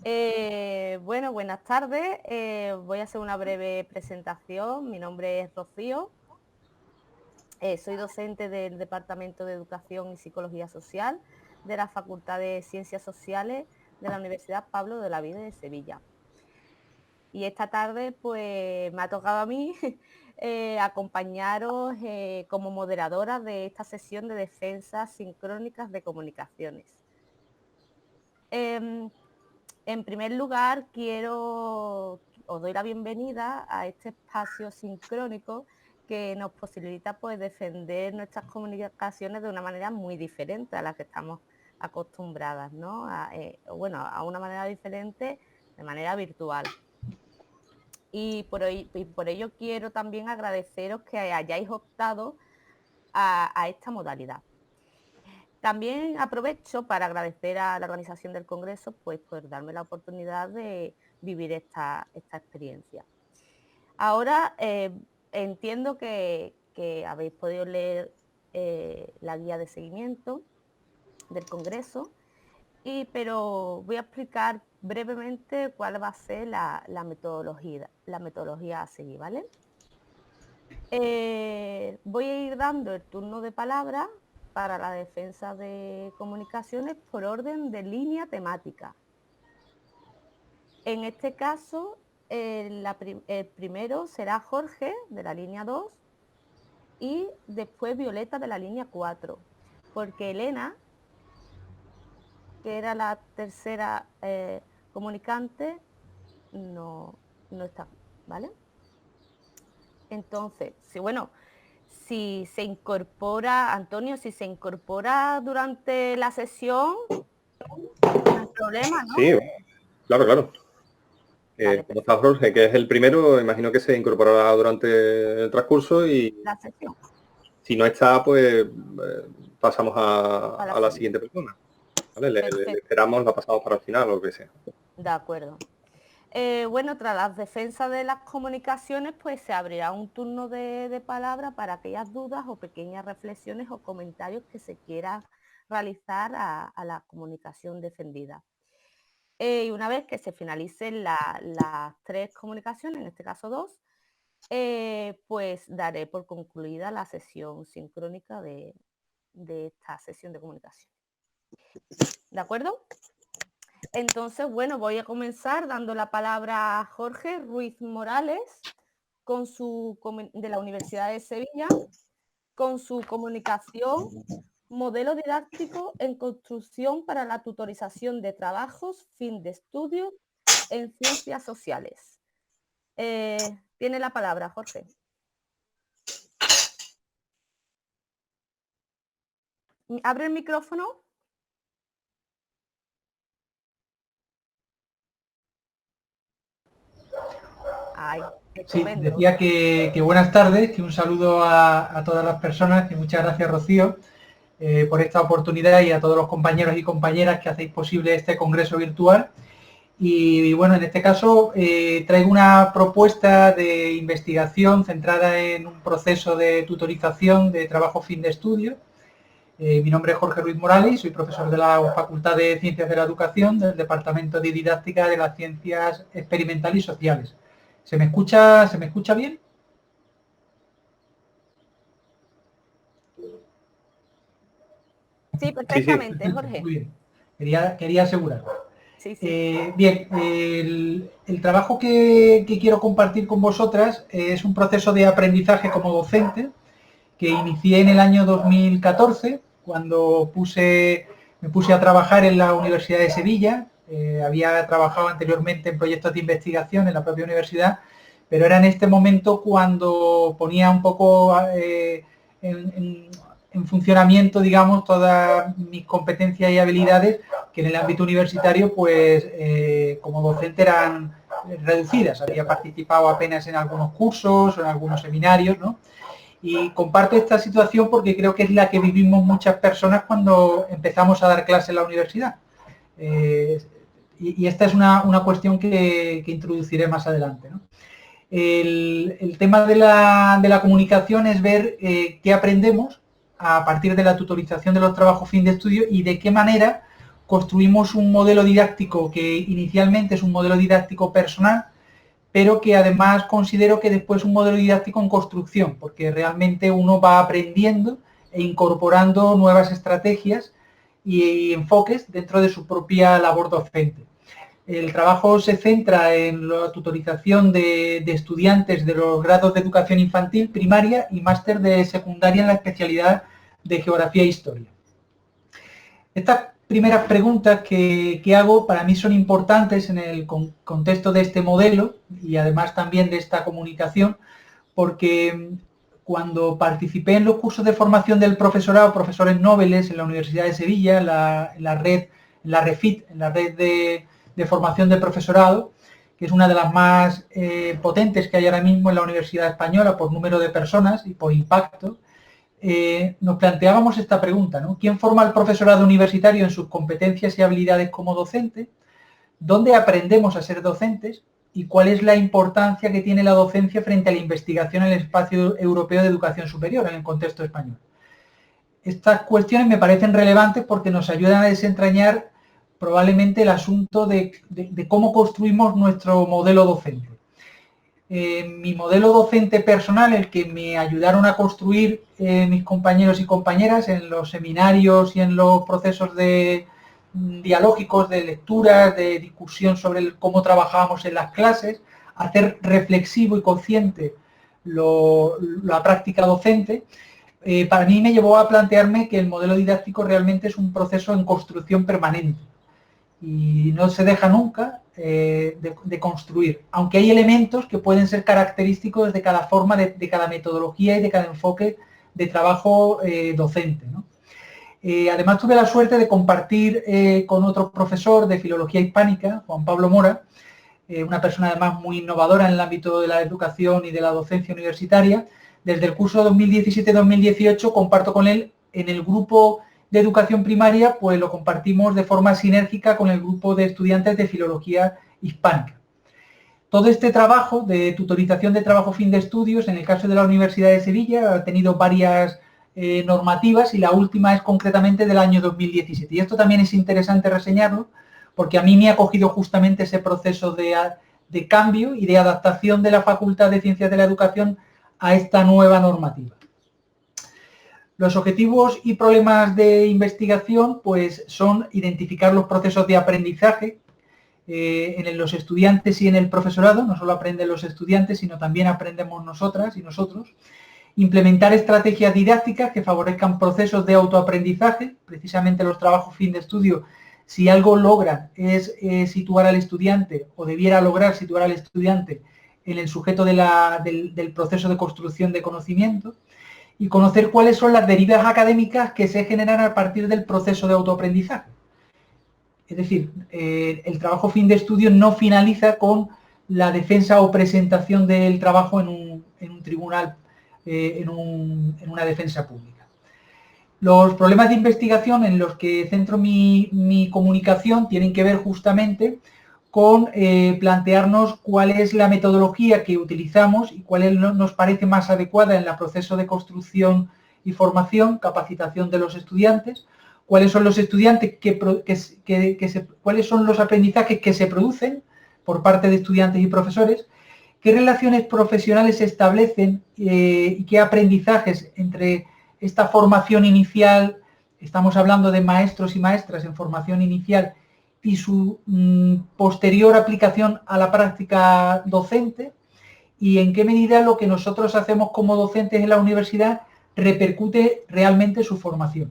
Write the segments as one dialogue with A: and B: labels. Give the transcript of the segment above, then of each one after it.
A: Bueno, buenas tardes. Voy a hacer una breve presentación. Mi nombre es Rocío. Soy docente del Departamento de Educación y Psicología Social de la Facultad de Ciencias Sociales de la Universidad Pablo de Olavide de Sevilla. Y esta tarde pues me ha tocado a mí acompañaros como moderadora de esta sesión de defensas sincrónicas de comunicaciones. En primer lugar, os doy la bienvenida a este espacio sincrónico que nos posibilita pues, defender nuestras comunicaciones de una manera muy diferente a la que estamos acostumbradas, ¿no? A una manera diferente, de manera virtual. Y por ello quiero también agradeceros que hayáis optado a esta modalidad. También aprovecho para agradecer a la organización del Congreso pues, por darme la oportunidad de vivir esta experiencia. Ahora entiendo que habéis podido leer la guía de seguimiento del Congreso, pero voy a explicar brevemente cuál va a ser la metodología a seguir, ¿vale? Voy a ir dando el turno de palabra para la defensa de comunicaciones por orden de línea temática. En este caso, el primero será Jorge, de la línea 2, y después Violeta, de la línea 4, porque Elena, que era la tercera comunicante, no está, ¿vale? Entonces, si se incorpora, Antonio, si se incorpora durante la sesión, no hay problema, ¿no?
B: Sí, claro.
A: Vale,
B: Como está Jorge, que es el primero, imagino que se incorporará durante el transcurso y
A: la sesión.
B: Si no está, pues pasamos a la siguiente persona. ¿Vale? Le esperamos, la pasamos para el final o lo que sea.
A: De acuerdo. Tras las defensas de las comunicaciones, pues se abrirá un turno de palabra para aquellas dudas o pequeñas reflexiones o comentarios que se quiera realizar a la comunicación defendida. Y una vez que se finalicen las tres comunicaciones, en este caso 2, pues daré por concluida la sesión sincrónica de esta sesión de comunicación. ¿De acuerdo? Entonces, voy a comenzar dando la palabra a Jorge Ruiz Morales, de la Universidad de Sevilla, con su comunicación Modelo didáctico en construcción para la tutorización de trabajos, fin de estudio en ciencias sociales. Tiene la palabra, Jorge. ¿Abre el micrófono? Ay,
C: sí, decía que buenas tardes, que un saludo a todas las personas, que muchas gracias, Rocío, por esta oportunidad y a todos los compañeros y compañeras que hacéis posible este congreso virtual. Y bueno, en este caso traigo una propuesta de investigación centrada en un proceso de tutorización de trabajo fin de estudio. Mi nombre es Jorge Ruiz Morales, soy profesor de la Facultad de Ciencias de la Educación del Departamento de Didáctica de las Ciencias Experimentales y Sociales. ¿Se me escucha bien?
A: Sí, perfectamente, sí. Jorge.
C: Muy bien, quería asegurarlo.
A: Sí, sí.
C: Bien, el trabajo que quiero compartir con vosotras es un proceso de aprendizaje como docente que inicié en el año 2014, cuando me puse a trabajar en la Universidad de Sevilla. Había trabajado anteriormente en proyectos de investigación en la propia universidad, pero era en este momento cuando ponía un poco en funcionamiento, digamos, todas mis competencias y habilidades que en el ámbito universitario, pues, como docente eran reducidas. Había participado apenas en algunos cursos o en algunos seminarios, ¿no? Y comparto esta situación porque creo que es la que vivimos muchas personas cuando empezamos a dar clase en la universidad. Y esta es una cuestión que introduciré más adelante, ¿no? El tema de la comunicación es ver qué aprendemos a partir de la tutorización de los trabajos fin de estudio y de qué manera construimos un modelo didáctico que inicialmente es un modelo didáctico personal, pero que además considero que después es un modelo didáctico en construcción, porque realmente uno va aprendiendo e incorporando nuevas estrategias y enfoques dentro de su propia labor docente. El trabajo se centra en la tutorización de estudiantes de los grados de educación infantil, primaria y máster de secundaria en la especialidad de geografía e historia. Estas primeras preguntas que hago para mí son importantes en el contexto de este modelo y además también de esta comunicación, porque cuando participé en los cursos de formación del profesorado, profesores nobles en la Universidad de Sevilla, en la red REFIT, en la red de formación de profesorado, que es una de las más potentes que hay ahora mismo en la Universidad Española por número de personas y por impacto, nos planteábamos esta pregunta, ¿no? ¿Quién forma al profesorado universitario en sus competencias y habilidades como docente? ¿Dónde aprendemos a ser docentes? ¿Y cuál es la importancia que tiene la docencia frente a la investigación en el espacio europeo de educación superior, en el contexto español? Estas cuestiones me parecen relevantes porque nos ayudan a desentrañar probablemente el asunto de cómo construimos nuestro modelo docente. Mi modelo docente personal, el que me ayudaron a construir mis compañeros y compañeras en los seminarios y en los procesos dialógicos, de lecturas, de discusión sobre cómo trabajábamos en las clases, hacer reflexivo y consciente la práctica docente, para mí me llevó a plantearme que el modelo didáctico realmente es un proceso en construcción permanente y no se deja nunca de construir, aunque hay elementos que pueden ser característicos de cada forma, de cada metodología y de cada enfoque de trabajo docente, ¿no? Además tuve la suerte de compartir con otro profesor de filología hispánica, Juan Pablo Mora, una persona además muy innovadora en el ámbito de la educación y de la docencia universitaria. Desde el curso 2017-2018 comparto con él en el grupo de educación primaria, pues lo compartimos de forma sinérgica con el grupo de estudiantes de filología hispánica. Todo este trabajo de tutorización de trabajo fin de estudios, en el caso de la Universidad de Sevilla, ha tenido varias normativas y la última es concretamente del año 2017. Y esto también es interesante reseñarlo porque a mí me ha cogido justamente ese proceso de cambio y de adaptación de la Facultad de Ciencias de la Educación a esta nueva normativa. Los objetivos y problemas de investigación pues, son identificar los procesos de aprendizaje en los estudiantes y en el profesorado. No solo aprenden los estudiantes, sino también aprendemos nosotras y nosotros. Implementar estrategias didácticas que favorezcan procesos de autoaprendizaje. Precisamente los trabajos fin de estudio, si algo logran es situar al estudiante, o debiera lograr situar al estudiante en el sujeto del proceso de construcción de conocimiento, y conocer cuáles son las derivas académicas que se generan a partir del proceso de autoaprendizaje. Es decir, el trabajo fin de estudio no finaliza con la defensa o presentación del trabajo en un tribunal, en una defensa pública. Los problemas de investigación en los que centro mi comunicación tienen que ver justamente con plantearnos cuál es la metodología que utilizamos y cuál nos parece más adecuada en el proceso de construcción y formación, capacitación de los estudiantes, cuáles son los estudiantes cuáles son los aprendizajes que se producen por parte de estudiantes y profesores, qué relaciones profesionales se establecen y qué aprendizajes entre esta formación inicial, estamos hablando de maestros y maestras en formación inicial, y su posterior aplicación a la práctica docente, y en qué medida lo que nosotros hacemos como docentes en la universidad repercute realmente su formación.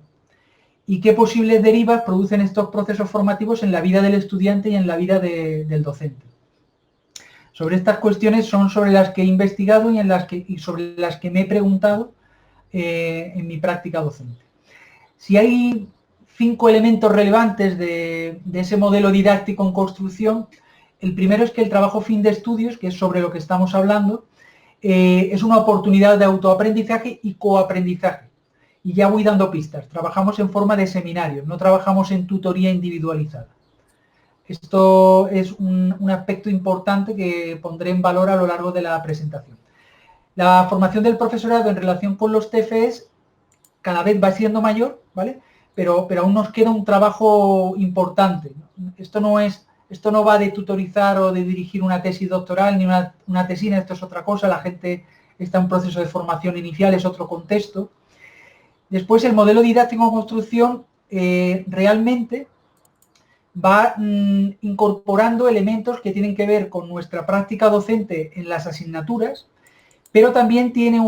C: Y qué posibles derivas producen estos procesos formativos en la vida del estudiante y en la vida del docente. Sobre estas cuestiones son sobre las que he investigado y sobre las que me he preguntado en mi práctica docente. Si hay 5 elementos relevantes de ese modelo didáctico en construcción, el primero es que el trabajo fin de estudios, que es sobre lo que estamos hablando, es una oportunidad de autoaprendizaje y coaprendizaje. Y ya voy dando pistas. Trabajamos en forma de seminarios, no trabajamos en tutoría individualizada. Esto es un aspecto importante que pondré en valor a lo largo de la presentación. La formación del profesorado en relación con los TFEs cada vez va siendo mayor, ¿vale? pero aún nos queda un trabajo importante. Esto no va de tutorizar o de dirigir una tesis doctoral ni una tesina, esto es otra cosa, la gente está en un proceso de formación inicial, es otro contexto. Después, el modelo didáctico en construcción realmente va incorporando elementos que tienen que ver con nuestra práctica docente en las asignaturas, pero también tiene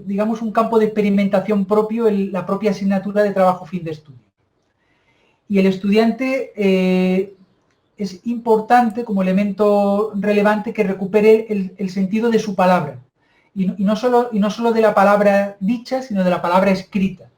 C: digamos, un campo de experimentación propio en la propia asignatura de trabajo fin de estudio. Y el estudiante es importante como elemento relevante que recupere el sentido de su palabra. Y no solo de la palabra dicha, sino de la palabra escrita.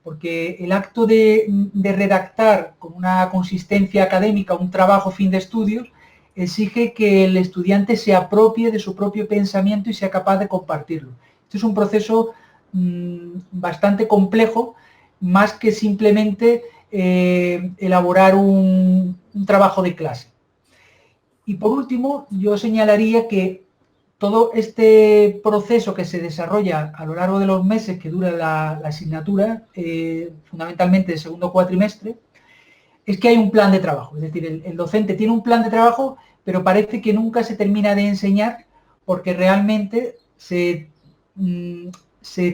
C: Porque el acto de redactar con una consistencia académica un trabajo fin de estudios exige que el estudiante se apropie de su propio pensamiento y sea capaz de compartirlo. Esto es un proceso bastante complejo, más que simplemente elaborar un trabajo de clase. Y por último, yo señalaría que todo este proceso que se desarrolla a lo largo de los meses que dura la asignatura, fundamentalmente el segundo cuatrimestre, es que hay un plan de trabajo. Es decir, el docente tiene un plan de trabajo, pero parece que nunca se termina de enseñar porque realmente se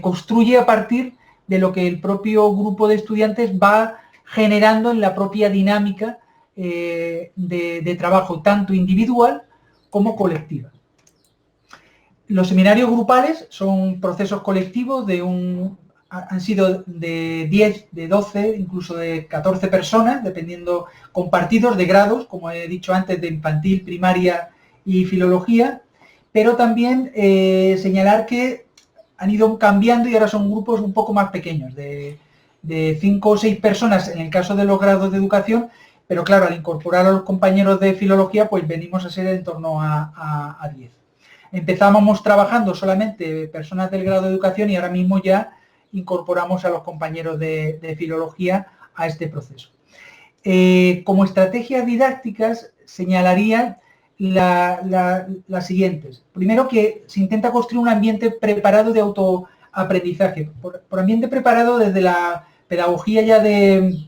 C: construye a partir de lo que el propio grupo de estudiantes va generando en la propia dinámica de trabajo, tanto individual como colectiva. Los seminarios grupales son procesos colectivos han sido de 10, de 12, incluso de 14 personas, dependiendo, compartidos de grados, como he dicho antes, de infantil, primaria y filología, pero también señalar que han ido cambiando y ahora son grupos un poco más pequeños, de 5 o 6 personas en el caso de los grados de educación, pero claro, al incorporar a los compañeros de filología, pues venimos a ser en torno a 10. Empezábamos trabajando solamente personas del grado de educación y ahora mismo ya incorporamos a los compañeros de filología a este proceso. Como estrategias didácticas señalaría las siguientes. Primero, que se intenta construir un ambiente preparado de autoaprendizaje. Por ambiente preparado desde la pedagogía ya de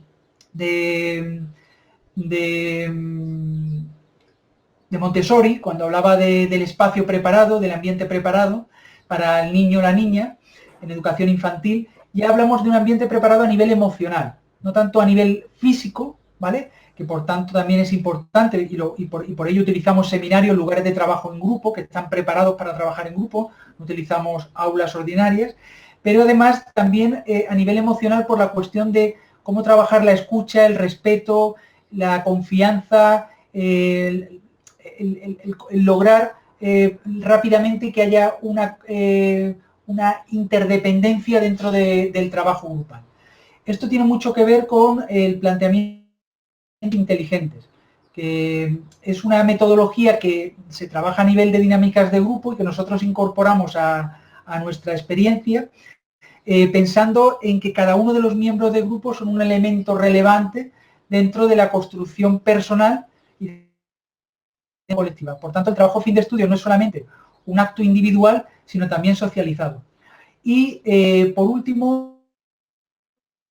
C: Montessori, cuando hablaba del espacio preparado, del ambiente preparado para el niño o la niña en educación infantil, ya hablamos de un ambiente preparado a nivel emocional, no tanto a nivel físico, ¿vale? Que por tanto también es importante y por ello utilizamos seminarios, lugares de trabajo en grupo, que están preparados para trabajar en grupo, no utilizamos aulas ordinarias, pero además también a nivel emocional por la cuestión de cómo trabajar la escucha, el respeto, la confianza, el lograr rápidamente que haya una interdependencia dentro del trabajo grupal. Esto tiene mucho que ver con el planteamiento inteligentes, que es una metodología que se trabaja a nivel de dinámicas de grupo y que nosotros incorporamos a nuestra experiencia, pensando en que cada uno de los miembros del grupo son un elemento relevante dentro de la construcción personal y colectiva. Por tanto, el trabajo fin de estudio no es solamente un acto individual, sino también socializado. Y por último,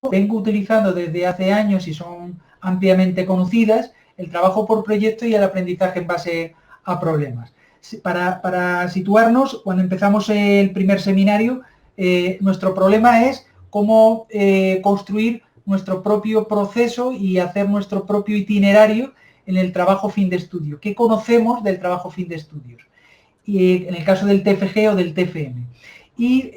C: vengo utilizando desde hace años y son ampliamente conocidas, el trabajo por proyecto y el aprendizaje en base a problemas. Para situarnos, cuando empezamos el primer seminario, nuestro problema es cómo construir nuestro propio proceso y hacer nuestro propio itinerario en el trabajo fin de estudio. ¿Qué conocemos del trabajo fin de estudios? Y en el caso del TFG o del TFM. Y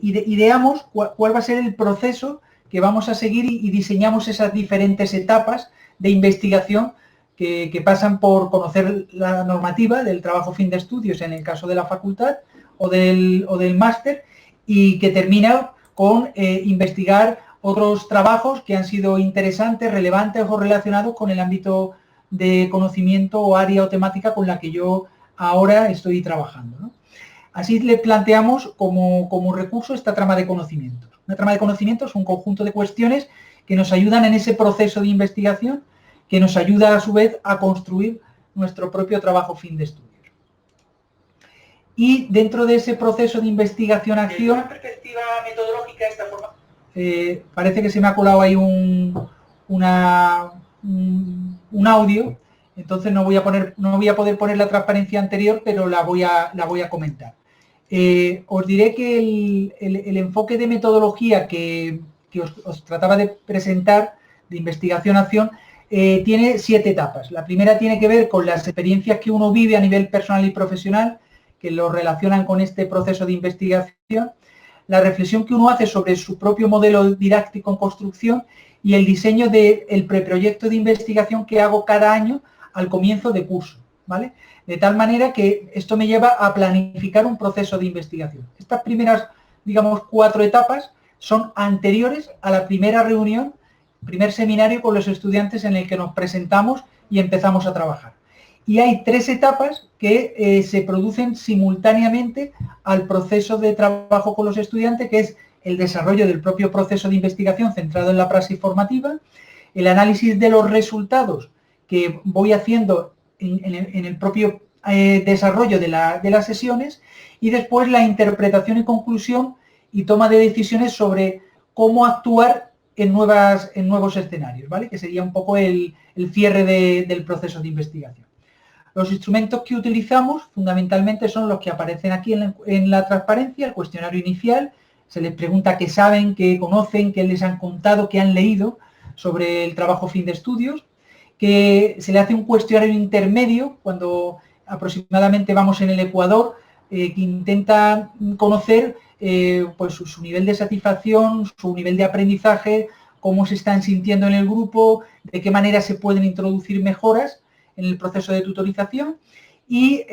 C: ideamos cuál va a ser el proceso que vamos a seguir y diseñamos esas diferentes etapas de investigación que pasan por conocer la normativa del trabajo fin de estudios en el caso de la facultad o del máster y que termina con investigar otros trabajos que han sido interesantes, relevantes o relacionados con el ámbito de conocimiento o área o temática con la que yo ahora estoy trabajando, ¿no? Así le planteamos como recurso esta trama de conocimientos. Una trama de conocimientos es un conjunto de cuestiones que nos ayudan en ese proceso de investigación, que nos ayuda a su vez a construir nuestro propio trabajo fin de estudios. Y dentro de ese proceso de investigación-acción, desde una perspectiva metodológica, esta forma. Parece que se me ha colado ahí un audio, entonces no voy a poder poner la transparencia anterior, pero la voy a comentar. Os diré que el enfoque de metodología que os trataba de presentar, de investigación-acción, tiene 7 etapas. La primera tiene que ver con las experiencias que uno vive a nivel personal y profesional, que lo relacionan con este proceso de investigación, la reflexión que uno hace sobre su propio modelo didáctico en construcción y el diseño del preproyecto de investigación que hago cada año al comienzo de curso, ¿vale? De tal manera que esto me lleva a planificar un proceso de investigación. Estas primeras, digamos, 4 etapas son anteriores a la primera reunión, primer seminario con los estudiantes en el que nos presentamos y empezamos a trabajar. Y hay 3 etapas que se producen simultáneamente al proceso de trabajo con los estudiantes, que es el desarrollo del propio proceso de investigación centrado en la praxis formativa, el análisis de los resultados que voy haciendo en el propio desarrollo de las sesiones, y después la interpretación y conclusión y toma de decisiones sobre cómo actuar en nuevos escenarios, ¿vale? Que sería un poco el cierre del proceso de investigación. Los instrumentos que utilizamos fundamentalmente son los que aparecen aquí en la transparencia, el cuestionario inicial. Se les pregunta qué saben, qué conocen, qué les han contado, qué han leído sobre el trabajo fin de estudios, que se le hace un cuestionario intermedio cuando aproximadamente vamos en el Ecuador, que intenta conocer pues su nivel de satisfacción, su nivel de aprendizaje, cómo se están sintiendo en el grupo, de qué manera se pueden introducir mejoras en el proceso de tutorización. Y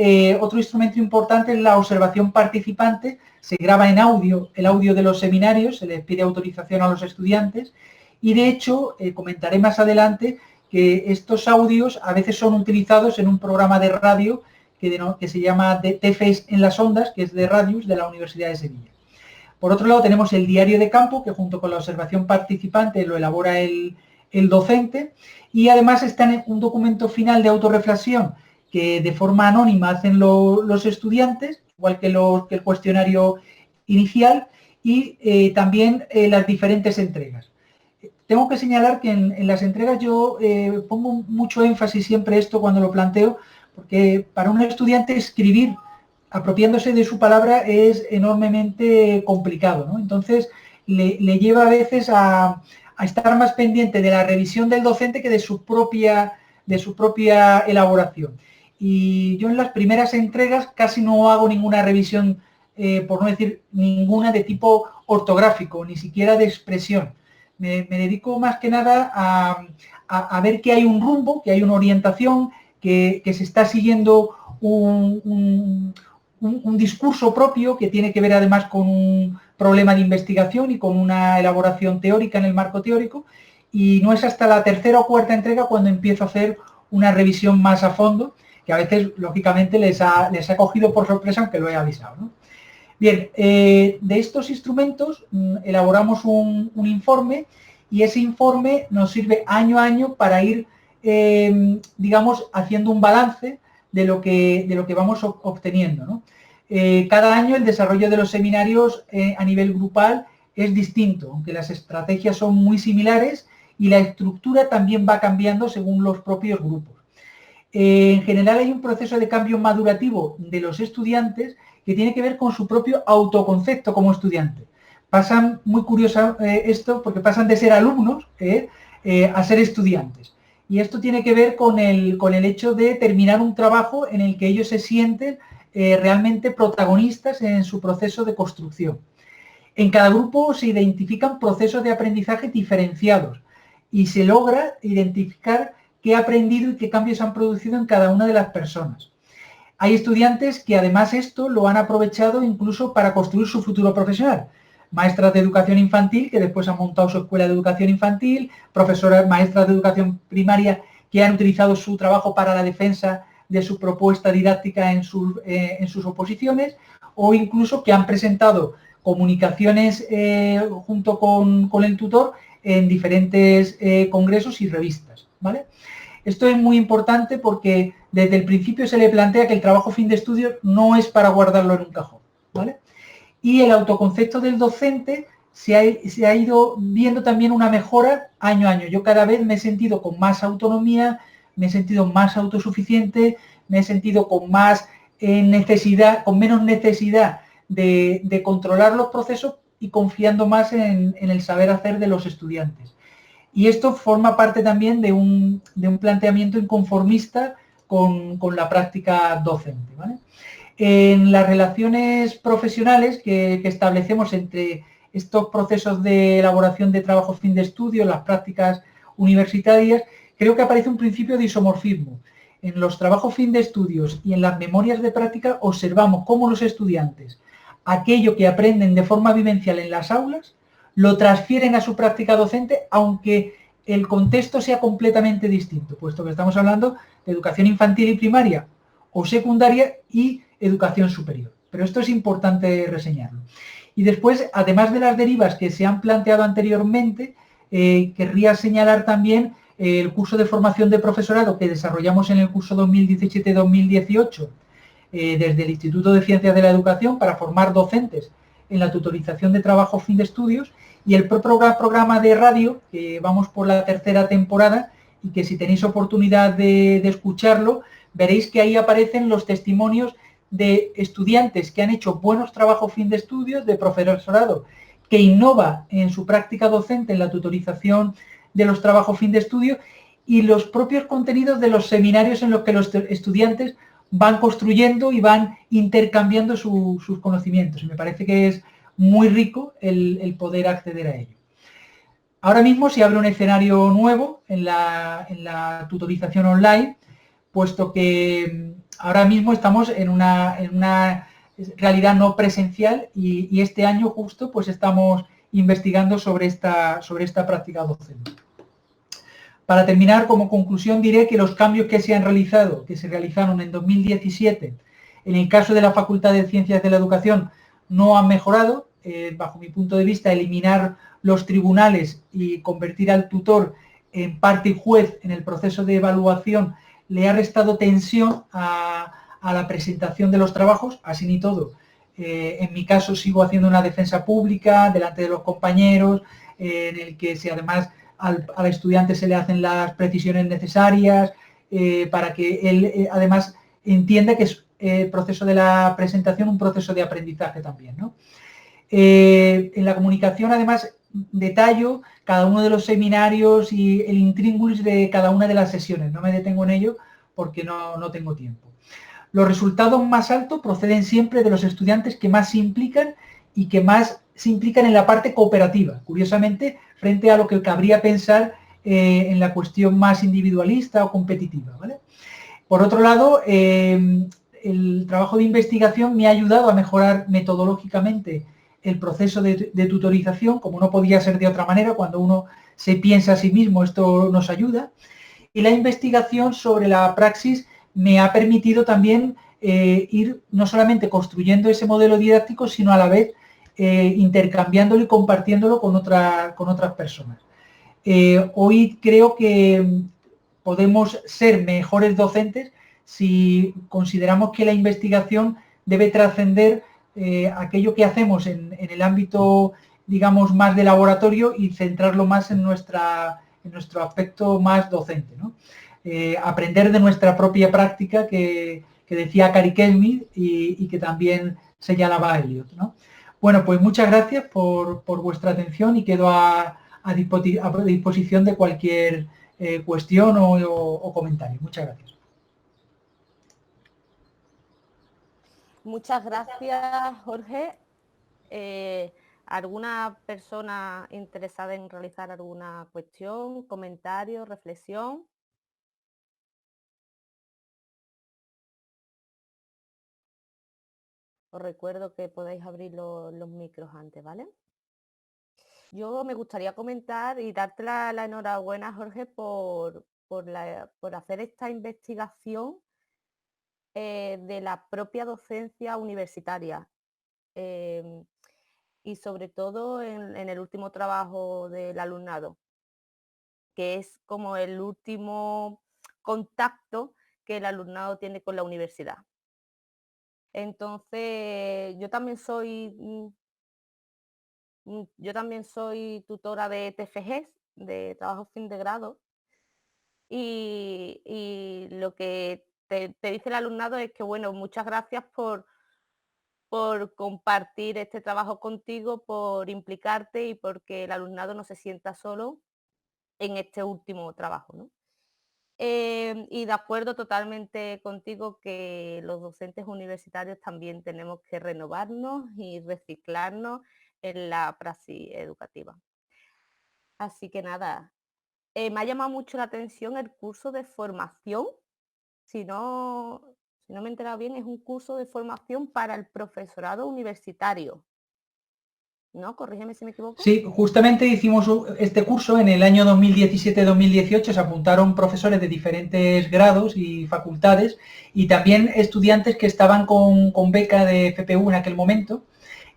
C: otro instrumento importante es la observación participante. Se graba en audio el audio de los seminarios, se les pide autorización a los estudiantes y, de hecho, comentaré más adelante que estos audios a veces son utilizados en un programa de radio que se llama TFES en las ondas, que es de Radius, de la Universidad de Sevilla. Por otro lado, tenemos el diario de campo, que junto con la observación participante lo elabora el docente, y además está en un documento final de autorreflexión que de forma anónima hacen los estudiantes, igual que el cuestionario inicial, y también las diferentes entregas. Tengo que señalar que en las entregas yo pongo mucho énfasis siempre esto cuando lo planteo, porque para un estudiante escribir apropiándose de su palabra es enormemente complicado, ¿no? Entonces le lleva a veces a estar más pendiente de la revisión del docente que de su propia elaboración. Y yo en las primeras entregas casi no hago ninguna revisión, por no decir ninguna, de tipo ortográfico, ni siquiera de expresión. Me dedico más que nada a ver que hay un rumbo, que hay una orientación, que se está siguiendo un discurso propio que tiene que ver además con un problema de investigación y con una elaboración teórica en el marco teórico, y no es hasta la tercera o cuarta entrega cuando empiezo a hacer una revisión más a fondo, que a veces, lógicamente, les ha cogido por sorpresa, aunque lo he avisado, ¿no? Bien, de estos instrumentos elaboramos un informe, y ese informe nos sirve año a año para ir, digamos, haciendo un balance de lo que vamos obteniendo, ¿no? Cada año el desarrollo de los seminarios a nivel grupal es distinto, aunque las estrategias son muy similares y la estructura también va cambiando según los propios grupos. En general hay un proceso de cambio madurativo de los estudiantes que tiene que ver con su propio autoconcepto como estudiante. Pasan, muy curioso esto, porque pasan de ser alumnos a ser estudiantes. Y esto tiene que ver con el hecho de terminar un trabajo en el que ellos se sienten realmente protagonistas en su proceso de construcción. En cada grupo se identifican procesos de aprendizaje diferenciados y se logra identificar qué ha aprendido y qué cambios han producido en cada una de las personas. Hay estudiantes que además esto lo han aprovechado incluso para construir su futuro profesional. Maestras de educación infantil que después han montado su escuela de educación infantil, profesoras, maestras de educación primaria que han utilizado su trabajo para la defensa de su propuesta didáctica en sus oposiciones, o incluso que han presentado comunicaciones junto con el tutor en diferentes congresos y revistas, ¿vale? Esto es muy importante porque desde el principio se le plantea que el trabajo fin de estudios no es para guardarlo en un cajón, ¿vale? Y el autoconcepto del docente se ha ido viendo también una mejora año a año. Yo cada vez me he sentido con más autonomía, me he sentido más autosuficiente, me he sentido con más necesidad, con menos necesidad de controlar los procesos y confiando más en el saber hacer de los estudiantes. Y esto forma parte también de un planteamiento inconformista con la práctica docente, ¿vale? En las relaciones profesionales que establecemos entre estos procesos de elaboración de trabajos fin de estudio, las prácticas universitarias, creo que aparece un principio de isomorfismo. En los trabajos fin de estudios y en las memorias de práctica observamos cómo los estudiantes, aquello que aprenden de forma vivencial en las aulas, lo transfieren a su práctica docente, aunque el contexto sea completamente distinto, puesto que estamos hablando de educación infantil y primaria o secundaria y educación superior. Pero esto es importante reseñarlo. Y después, además de las derivas que se han planteado anteriormente, querría señalar también el curso de formación de profesorado que desarrollamos en el curso 2017-2018 desde el Instituto de Ciencias de la Educación para formar docentes en la tutorización de trabajo fin de estudios y el propio programa de radio, que vamos por la tercera temporada y que si tenéis oportunidad de escucharlo, veréis que ahí aparecen los testimonios de estudiantes que han hecho buenos trabajos fin de estudios, de profesorado que innova en su práctica docente en la tutorización de los trabajos fin de estudio y los propios contenidos de los seminarios en los que los estudiantes van construyendo y van intercambiando sus conocimientos. Y me parece que es muy rico el poder acceder a ello. Ahora mismo se abre un escenario nuevo en la tutorización online, puesto que ahora mismo estamos en una realidad no presencial y este año justo pues estamos investigando sobre esta práctica docente. Para terminar, como conclusión diré que los cambios que se realizaron en 2017, en el caso de la Facultad de Ciencias de la Educación, no han mejorado. Bajo mi punto de vista, eliminar los tribunales y convertir al tutor en parte y juez en el proceso de evaluación le ha restado tensión a la presentación de los trabajos, así ni todo. En mi caso sigo haciendo una defensa pública delante de los compañeros, en el que además al estudiante se le hacen las precisiones necesarias para que él además entienda que es el proceso de la presentación un proceso de aprendizaje también, ¿no? En la comunicación además detallo cada uno de los seminarios y el intríngulis de cada una de las sesiones. No me detengo en ello porque no tengo tiempo. Los resultados más altos proceden siempre de los estudiantes que más se implican y que más se implican en la parte cooperativa, curiosamente, frente a lo que cabría pensar en la cuestión más individualista o competitiva, ¿vale? Por otro lado, el trabajo de investigación me ha ayudado a mejorar metodológicamente el proceso de tutorización, como no podía ser de otra manera, cuando uno se piensa a sí mismo, esto nos ayuda. Y la investigación sobre la praxis me ha permitido también ir no solamente construyendo ese modelo didáctico, sino a la vez intercambiándolo y compartiéndolo con otras personas. Hoy creo que podemos ser mejores docentes si consideramos que la investigación debe trascender aquello que hacemos en el ámbito, digamos, más de laboratorio y centrarlo más en nuestro aspecto más docente, ¿no? Aprender de nuestra propia práctica que decía Cary Kelmy y que también señalaba Eliot, ¿no? Bueno, pues muchas gracias por vuestra atención y quedo a disposición de cualquier cuestión o comentario. Muchas gracias.
A: Muchas gracias, Jorge. ¿Alguna persona interesada en realizar alguna cuestión, comentario, reflexión? Os recuerdo que podéis abrir los micros antes, ¿vale? Yo me gustaría comentar y darte la enhorabuena, Jorge, por hacer esta investigación de la propia docencia universitaria. Y sobre todo en el último trabajo del alumnado, que es como el último contacto que el alumnado tiene con la universidad. Entonces, yo también soy yo también soy tutora de TFGs, de trabajo fin de grado, y lo que te dice el alumnado es que, bueno, muchas gracias por compartir este trabajo contigo, por implicarte y porque el alumnado no se sienta solo en este último trabajo, ¿no? Y de acuerdo totalmente contigo que los docentes universitarios también tenemos que renovarnos y reciclarnos en la praxis educativa. Así que nada, me ha llamado mucho la atención el curso de formación. Si no, si no me he enterado bien, es un curso de formación para el profesorado universitario, ¿no? Corrígeme si me equivoco.
C: Sí, justamente hicimos este curso en el año 2017-2018, se apuntaron profesores de diferentes grados y facultades y también estudiantes que estaban con beca de FPU en aquel momento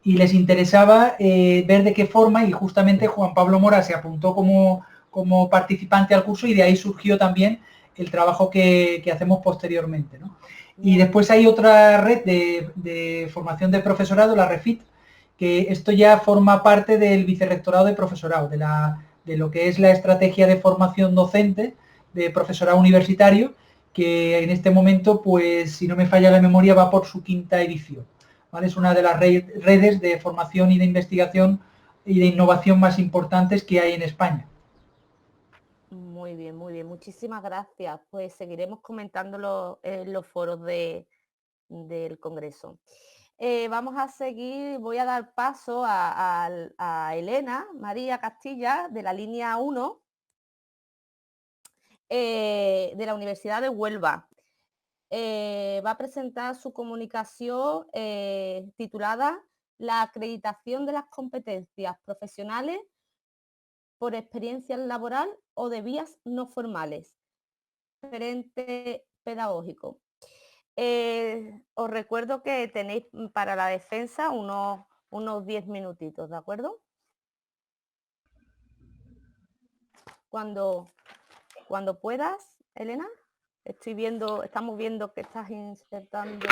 C: y les interesaba ver de qué forma, y justamente Juan Pablo Mora se apuntó como participante al curso y de ahí surgió también el trabajo que hacemos posteriormente, ¿no? Y después hay otra red de formación de profesorado, la REFIT, que esto ya forma parte del vicerrectorado de profesorado, de lo que es la estrategia de formación docente de profesorado universitario, que en este momento, pues si no me falla la memoria, va por su 5ª edición. ¿Vale? Es una de las redes de formación y de investigación y de innovación más importantes que hay en España.
A: Muy bien, muy bien. Muchísimas gracias. Pues seguiremos comentándolo en los foros del Congreso. Vamos a seguir, voy a dar paso a Elena María Castilla, de la línea 1, de la Universidad de Huelva. Va a presentar su comunicación titulada La acreditación de las competencias profesionales por experiencia laboral o de vías no formales. Referente pedagógico. Os recuerdo que tenéis para la defensa unos 10 minutitos, ¿de acuerdo? Cuando puedas, Elena. Estamos viendo que estás insertando.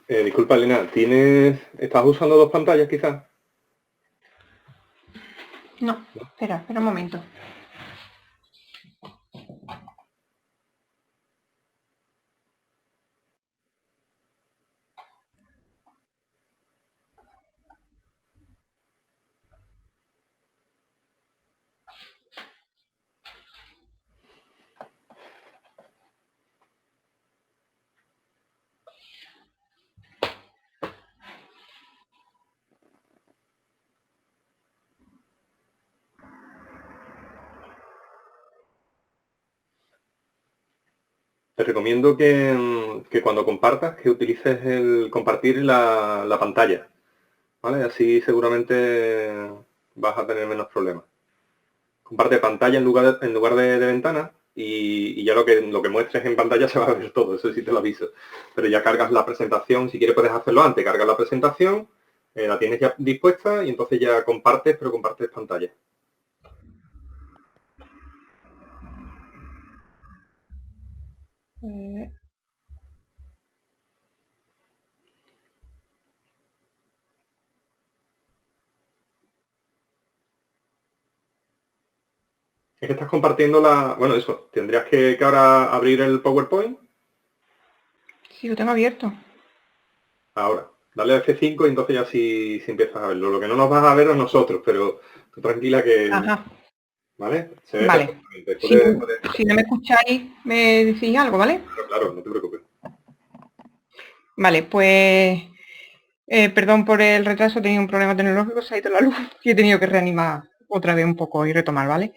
B: Disculpa, Elena, ¿estás usando 2 pantallas quizás?
D: No, espera un momento.
B: Te recomiendo que cuando compartas, que utilices el compartir la pantalla, ¿vale? Así seguramente vas a tener menos problemas. Comparte pantalla en lugar de ventana y ya lo que muestres en pantalla se va a ver todo, eso sí te lo aviso. Pero ya cargas la presentación, si quieres puedes hacerlo antes, cargas la presentación, la tienes ya dispuesta y entonces ya compartes, pero compartes pantalla. Es que estás compartiendo Bueno, eso, tendrías que ahora abrir el PowerPoint.
D: Sí, lo tengo abierto.
B: Ahora, dale a F5 y entonces ya sí empiezas a verlo. Lo que no nos vas a ver a nosotros, pero tú tranquila que...
D: Ajá.
B: ¿Vale? Se ve
D: Vale.
B: perfectamente.
D: Si no me escucháis, me decís algo, ¿vale?
B: Claro, no te preocupes.
D: Vale, pues... perdón por el retraso, he tenido un problema tecnológico, se ha ido la luz y he tenido que reanimar otra vez un poco y retomar, ¿vale?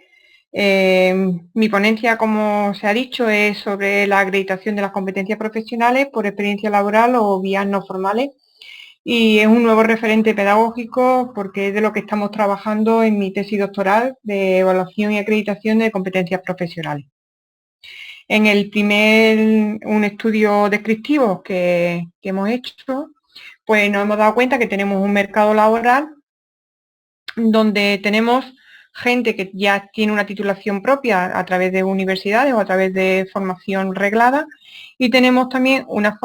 D: Mi ponencia, como se ha dicho, es sobre la acreditación de las competencias profesionales por experiencia laboral o vías no formales y es un nuevo referente pedagógico porque es de lo que estamos trabajando en mi tesis doctoral de evaluación y acreditación de competencias profesionales. En un estudio descriptivo que hemos hecho, pues nos hemos dado cuenta que tenemos un mercado laboral donde tenemos gente que ya tiene una titulación propia a través de universidades o a través de formación reglada, y tenemos también una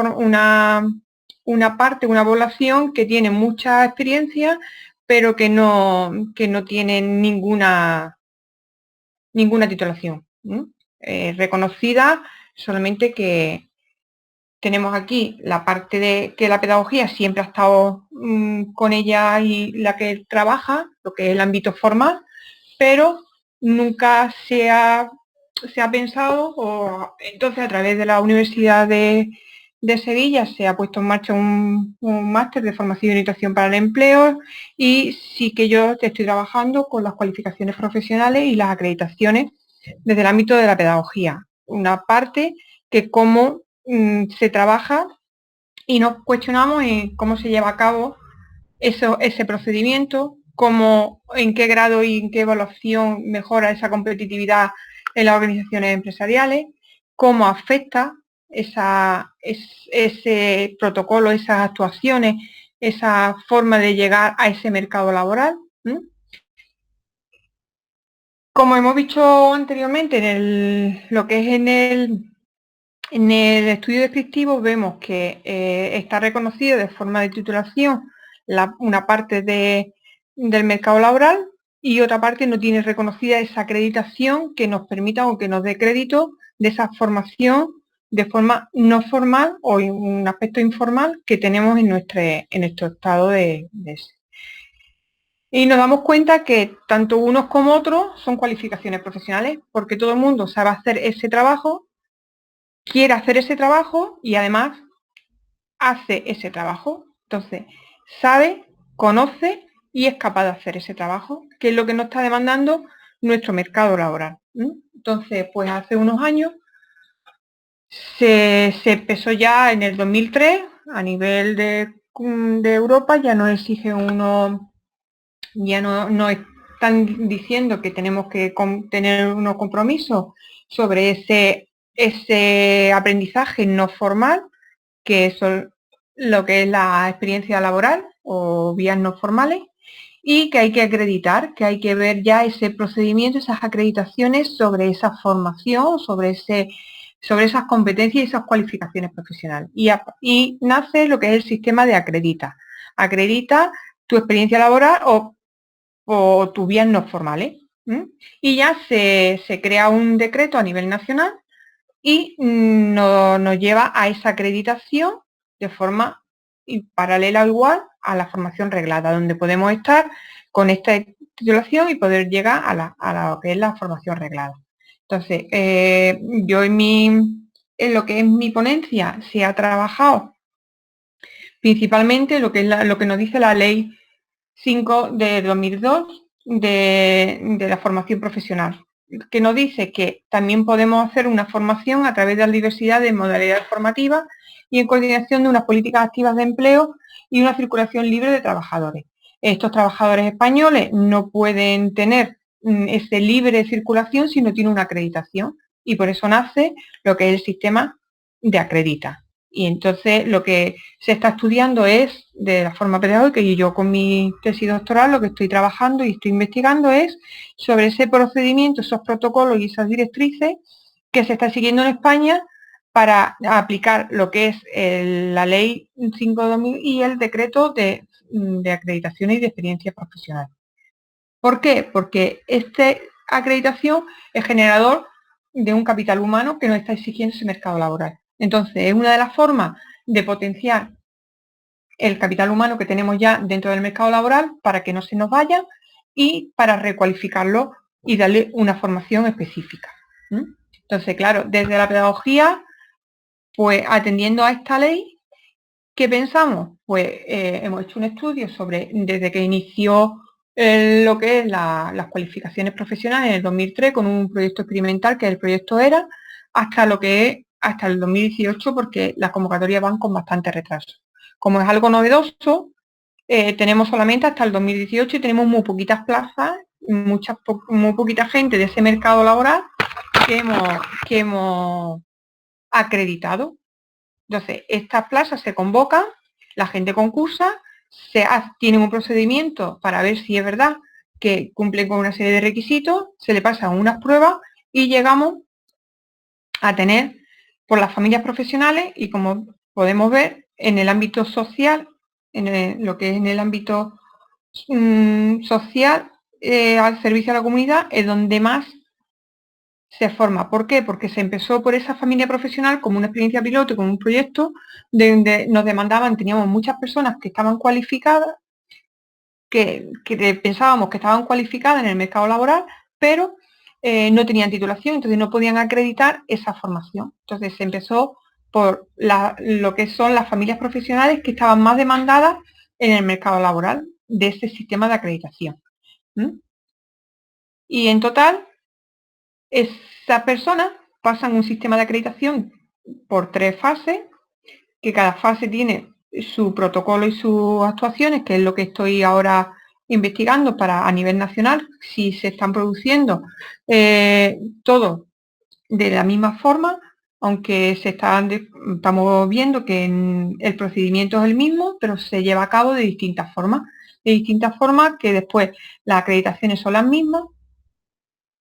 D: población que tiene mucha experiencia, pero que no tiene ninguna titulación reconocida, solamente que tenemos aquí la parte de que la pedagogía siempre ha estado con ella y la que trabaja, lo que es el ámbito formal, pero nunca se ha pensado, o entonces a través de la Universidad de Sevilla se ha puesto en marcha un máster de formación y orientación para el empleo, y sí que yo estoy trabajando con las cualificaciones profesionales y las acreditaciones desde el ámbito de la pedagogía. Una parte que cómo se trabaja y nos cuestionamos en cómo se lleva a cabo ese procedimiento, en qué grado y en qué evaluación mejora esa competitividad en las organizaciones empresariales, cómo afecta ese protocolo, esas actuaciones, esa forma de llegar a ese mercado laboral. Como hemos dicho anteriormente, lo que es en el estudio descriptivo, vemos que está reconocido de forma de titulación una parte del mercado laboral, y otra parte no tiene reconocida esa acreditación que nos permita o que nos dé crédito de esa formación de forma no formal o un aspecto informal que tenemos en nuestro estado de ese. Y nos damos cuenta que tanto unos como otros son cualificaciones profesionales, porque todo el mundo sabe hacer ese trabajo, quiere hacer ese trabajo y además hace ese trabajo. Entonces, sabe, conoce y es capaz de hacer ese trabajo, que es lo que nos está demandando nuestro mercado laboral. Entonces, pues hace unos años se empezó ya en el 2003, a nivel de Europa, ya no exige ya no están diciendo que tenemos que tener unos compromisos sobre ese aprendizaje no formal, que son lo que es la experiencia laboral o vías no formales, y que hay que acreditar, que hay que ver ya ese procedimiento, esas acreditaciones sobre esa formación, sobre esas competencias y esas cualificaciones profesionales. Y nace lo que es el sistema de acredita. Acredita tu experiencia laboral o tus vías no formales. Y ya se crea un decreto a nivel nacional y nos lleva a esa acreditación de forma paralela o igual a la formación reglada, donde podemos estar con esta titulación y poder llegar a lo que es la formación reglada. Entonces, yo en lo que es mi ponencia se ha trabajado principalmente lo que nos dice la Ley 5 de 2002 de la formación profesional, que nos dice que también podemos hacer una formación a través de la diversidad de modalidades formativas y en coordinación de unas políticas activas de empleo y una circulación libre de trabajadores. Estos trabajadores españoles no pueden tener esa libre circulación si no tienen una acreditación, y por eso nace lo que es el sistema de acredita. Y entonces lo que se está estudiando es, de la forma pedagógica, y yo con mi tesis doctoral lo que estoy trabajando y estoy investigando es sobre ese procedimiento, esos protocolos y esas directrices que se está siguiendo en España para aplicar lo que es la Ley 5/2000 y el decreto de acreditación y de experiencia profesional. ¿Por qué? Porque esta acreditación es generador de un capital humano que nos está exigiendo ese mercado laboral. Entonces, es una de las formas de potenciar el capital humano que tenemos ya dentro del mercado laboral para que no se nos vaya y para recualificarlo y darle una formación específica. Entonces, claro, desde la pedagogía, pues atendiendo a esta ley, ¿qué pensamos? Pues hemos hecho un estudio sobre, desde que inició lo que es las cualificaciones profesionales en el 2003 con un proyecto experimental que es el proyecto ERA, hasta lo que es hasta el 2018, porque las convocatorias van con bastante retraso. Como es algo novedoso, tenemos solamente hasta el 2018 y tenemos muy poquitas plazas, muy poquita gente de ese mercado laboral que hemos acreditado. Entonces, estas plazas se convocan, la gente concursa, tienen un procedimiento para ver si es verdad que cumplen con una serie de requisitos, se le pasan unas pruebas y llegamos a tener por las familias profesionales y, como podemos ver, en el ámbito social, lo que es en el ámbito social, al servicio a la comunidad, es donde más se forma. ¿Por qué? Porque se empezó por esa familia profesional como una experiencia piloto, como un proyecto donde nos demandaban, teníamos muchas personas que estaban cualificadas, que pensábamos que estaban cualificadas en el mercado laboral, pero no tenían titulación, entonces no podían acreditar esa formación. Entonces se empezó por lo que son las familias profesionales que estaban más demandadas en el mercado laboral de ese sistema de acreditación. Y en total, esas personas pasan un sistema de acreditación por 3 fases, que cada fase tiene su protocolo y sus actuaciones, que es lo que estoy ahora investigando para a nivel nacional, si se están produciendo todo de la misma forma, aunque estamos viendo que el procedimiento es el mismo, pero se lleva a cabo de distintas formas que después las acreditaciones son las mismas,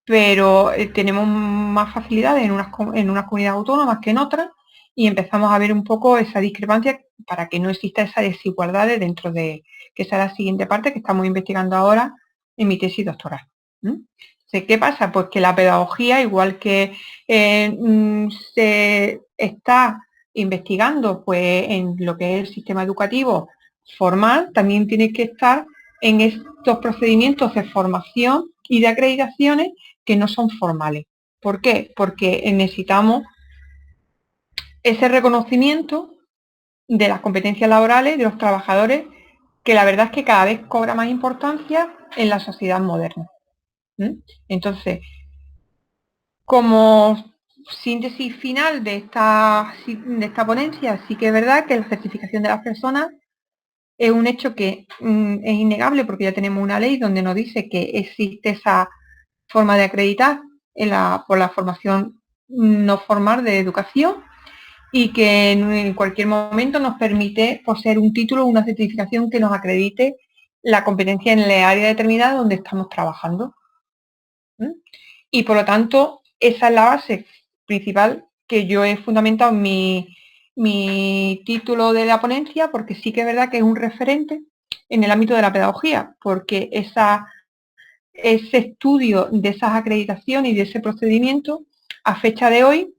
D: pero tenemos más facilidades en unas comunidades autónomas que en otras, y empezamos a ver un poco esa discrepancia para que no exista esa desigualdad dentro de, que esa es la siguiente parte que estamos investigando ahora en mi tesis doctoral. ¿Qué pasa? Pues que la pedagogía, igual que se está investigando pues, en lo que es el sistema educativo formal, también tiene que estar en estos procedimientos de formación y de acreditaciones que no son formales. ¿Por qué? Porque necesitamos ese reconocimiento de las competencias laborales de los trabajadores, que la verdad es que cada vez cobra más importancia en la sociedad moderna. Entonces, como síntesis final de esta ponencia, sí que es verdad que la certificación de las personas es un hecho que es innegable, porque ya tenemos una ley donde nos dice que existe esa forma de acreditar por la formación no formal de educación, y que en cualquier momento nos permite poseer un título o una certificación que nos acredite la competencia en el área determinada donde estamos trabajando. Y por lo tanto, esa es la base principal que yo he fundamentado en mi título de la ponencia, porque sí que es verdad que es un referente en el ámbito de la pedagogía, porque ese estudio de esas acreditaciones y de ese procedimiento, a fecha de hoy,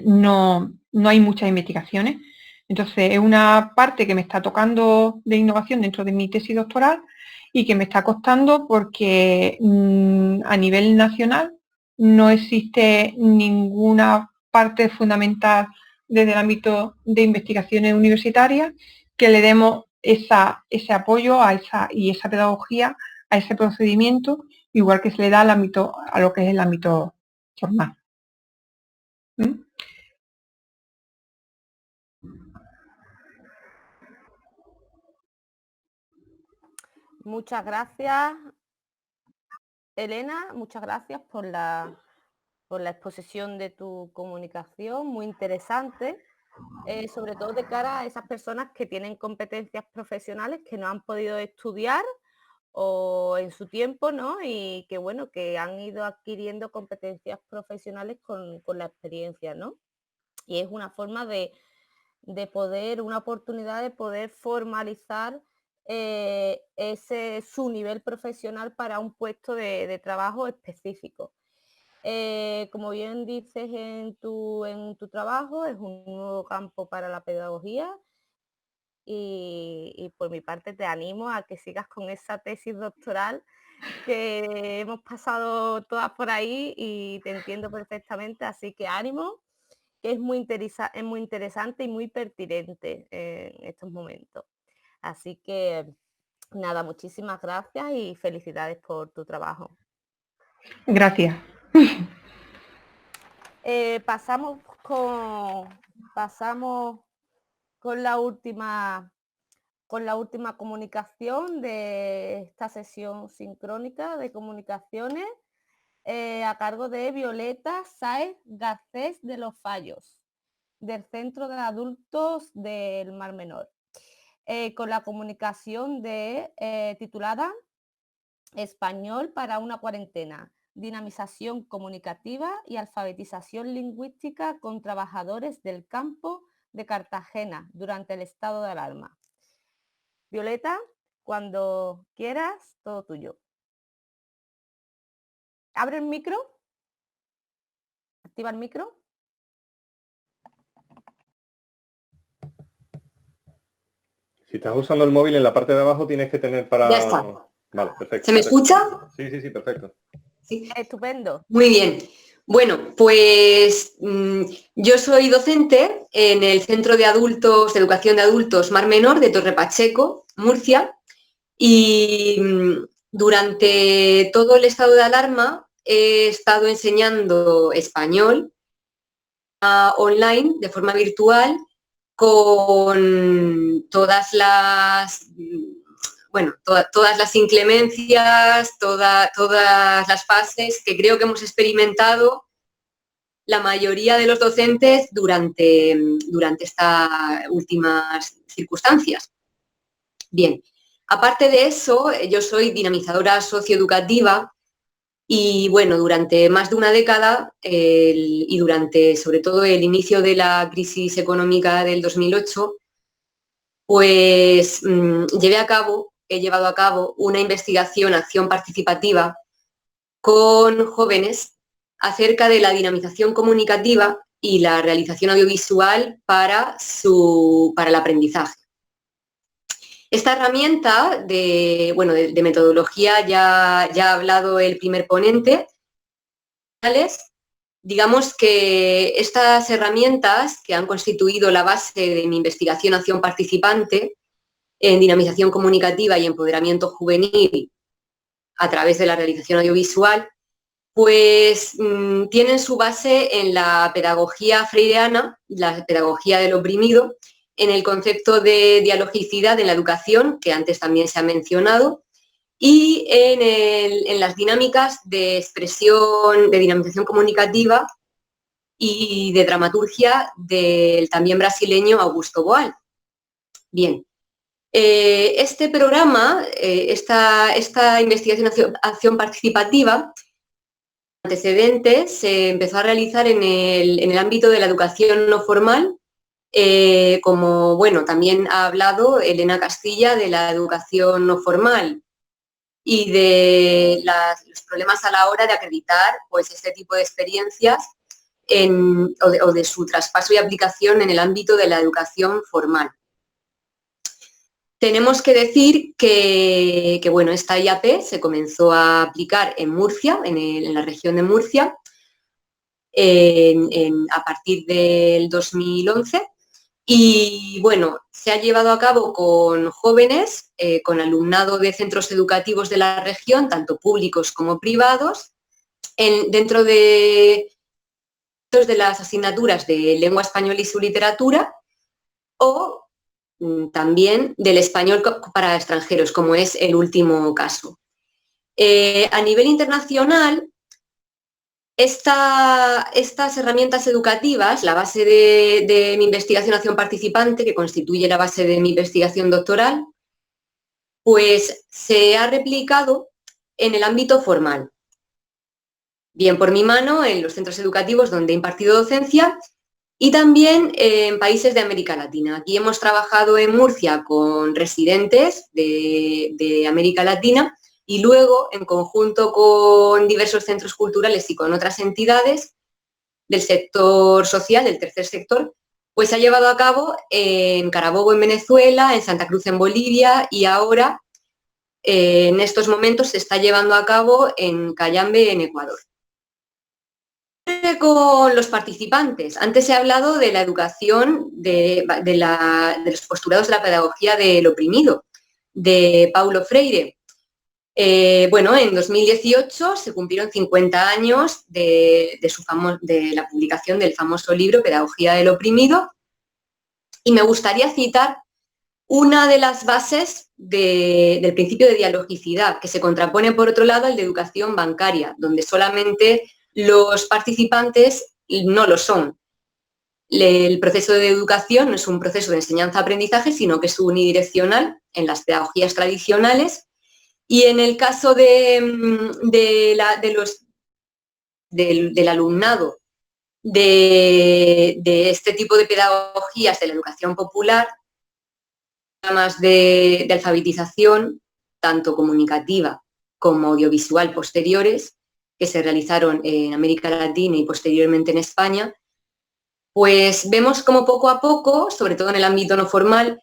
D: no hay muchas investigaciones. Entonces, es una parte que me está tocando de innovación dentro de mi tesis doctoral y que me está costando porque a nivel nacional no existe ninguna parte fundamental desde el ámbito de investigaciones universitarias que le demos ese apoyo y esa pedagogía a ese procedimiento, igual que se le da a lo que es el ámbito formal.
A: Muchas gracias, Elena, muchas gracias por la exposición de tu comunicación, muy interesante, sobre todo de cara a esas personas que tienen competencias profesionales que no han podido estudiar o en su tiempo, ¿no? Y que bueno, que han ido adquiriendo competencias profesionales con la experiencia, ¿no? Y es una forma de poder, una oportunidad de poder formalizar su nivel profesional para un puesto de trabajo específico. Como bien dices en tu trabajo, es un nuevo campo para la pedagogía y por mi parte te animo a que sigas con esa tesis doctoral, que hemos pasado todas por ahí y te entiendo perfectamente, así que ánimo, que es muy interesante y muy pertinente en estos momentos. Así que nada, muchísimas gracias y felicidades por tu trabajo.
D: Gracias.
A: Pasamos con la última comunicación de esta sesión sincrónica de comunicaciones, a cargo de Violeta Sáez Garcés de los Fallos, del Centro de Adultos del Mar Menor, con la comunicación titulada Español para una cuarentena, dinamización comunicativa y alfabetización lingüística con trabajadores del campo de Cartagena durante el estado de alarma. Violeta, cuando quieras, todo tuyo. Abre el micro. Activa el micro.
B: Si estás usando el móvil, en la parte de abajo tienes que tener para...
E: Ya está.
B: Vale, perfecto.
E: ¿Se me escucha?
B: Sí, sí, sí, perfecto.
E: Sí.
A: Estupendo.
E: Muy bien. Bueno, pues yo soy docente en el Centro de Adultos, de Educación de Adultos Mar Menor de Torre Pacheco, Murcia, y durante todo el estado de alarma he estado enseñando español online, de forma virtual, con todas las... Bueno, todas las inclemencias, todas las fases que creo que hemos experimentado la mayoría de los docentes durante estas últimas circunstancias. Bien, aparte de eso, yo soy dinamizadora socioeducativa y, bueno, durante más de una década y durante, sobre todo, el inicio de la crisis económica del 2008, pues he llevado a cabo una investigación, acción participativa con jóvenes acerca de la dinamización comunicativa y la realización audiovisual para el aprendizaje. Esta herramienta de metodología ya ha hablado el primer ponente. Digamos que estas herramientas que han constituido la base de mi investigación acción participante en dinamización comunicativa y empoderamiento juvenil a través de la realización audiovisual, pues tienen su base en la pedagogía freireana, la pedagogía del oprimido, en el concepto de dialogicidad en la educación, que antes también se ha mencionado, y en las dinámicas de expresión, de dinamización comunicativa y de dramaturgia del también brasileño Augusto Boal. Bien, este programa, esta investigación acción participativa, antecedente se empezó a realizar en el ámbito de la educación no formal, como, bueno, también ha hablado Elena Castilla de la educación no formal y de los problemas a la hora de acreditar, pues, este tipo de experiencias o de su traspaso y aplicación en el ámbito de la educación formal. Tenemos que decir que bueno, esta IAP se comenzó a aplicar en Murcia, en la región de Murcia, a partir del 2011 y, bueno, se ha llevado a cabo con jóvenes, con alumnado de centros educativos de la región, tanto públicos como privados, dentro de las asignaturas de lengua española y su literatura o también del español para extranjeros, como es el último caso. A nivel internacional, estas herramientas educativas, la base de mi investigación acción participante, que constituye la base de mi investigación doctoral, pues se ha replicado en el ámbito formal. Bien por mi mano en los centros educativos donde he impartido docencia y también en países de América Latina. Aquí hemos trabajado en Murcia con residentes de América Latina y luego, en conjunto con diversos centros culturales y con otras entidades del sector social, del tercer sector, pues se ha llevado a cabo en Carabobo, en Venezuela, en Santa Cruz, en Bolivia, y ahora, en estos momentos, se está llevando a cabo en Cayambe, en Ecuador. Con los participantes. Antes he hablado de la educación, de los postulados de la pedagogía del oprimido, de Paulo Freire. Bueno, en 2018 se cumplieron 50 años de la publicación del famoso libro Pedagogía del oprimido, y me gustaría citar una de las bases del principio de dialogicidad, que se contrapone, por otro lado, al de educación bancaria, donde solamente los participantes no lo son. El proceso de educación no es un proceso de enseñanza-aprendizaje, sino que es unidireccional en las pedagogías tradicionales Y en el caso del alumnado de este tipo de pedagogías de la educación popular, programas de alfabetización, tanto comunicativa como audiovisual posteriores, que se realizaron en América Latina y posteriormente en España, pues vemos como poco a poco, sobre todo en el ámbito no formal,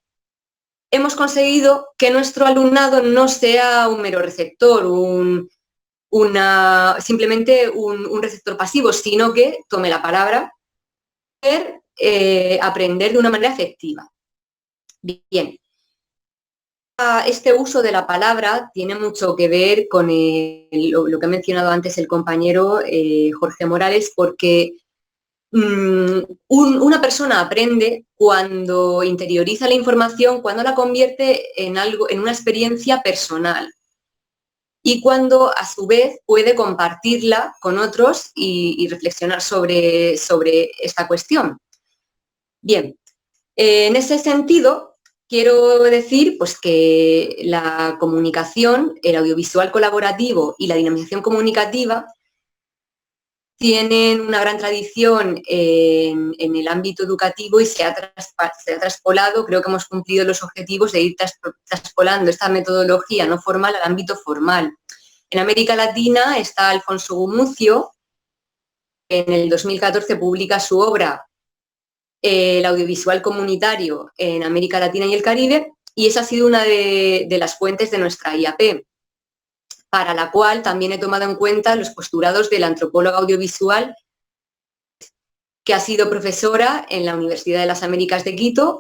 E: hemos conseguido que nuestro alumnado no sea un mero receptor, simplemente un receptor pasivo, sino que tome la palabra, aprender de una manera efectiva. Bien, este uso de la palabra tiene mucho que ver con lo que ha mencionado antes el compañero Jorge Morales, porque una persona aprende cuando interioriza la información, cuando la convierte en una experiencia personal y cuando a su vez puede compartirla con otros y reflexionar sobre esta cuestión. Bien, en ese sentido quiero decir pues, que la comunicación, el audiovisual colaborativo y la dinamización comunicativa tienen una gran tradición en el ámbito educativo y se ha traspolado, creo que hemos cumplido los objetivos de ir traspolando esta metodología no formal al ámbito formal. En América Latina está Alfonso Gumucio, en el 2014 publica su obra El audiovisual comunitario en América Latina y el Caribe, y esa ha sido una de las fuentes de nuestra IAP, para la cual también he tomado en cuenta los postulados de la antropóloga audiovisual, que ha sido profesora en la Universidad de las Américas de Quito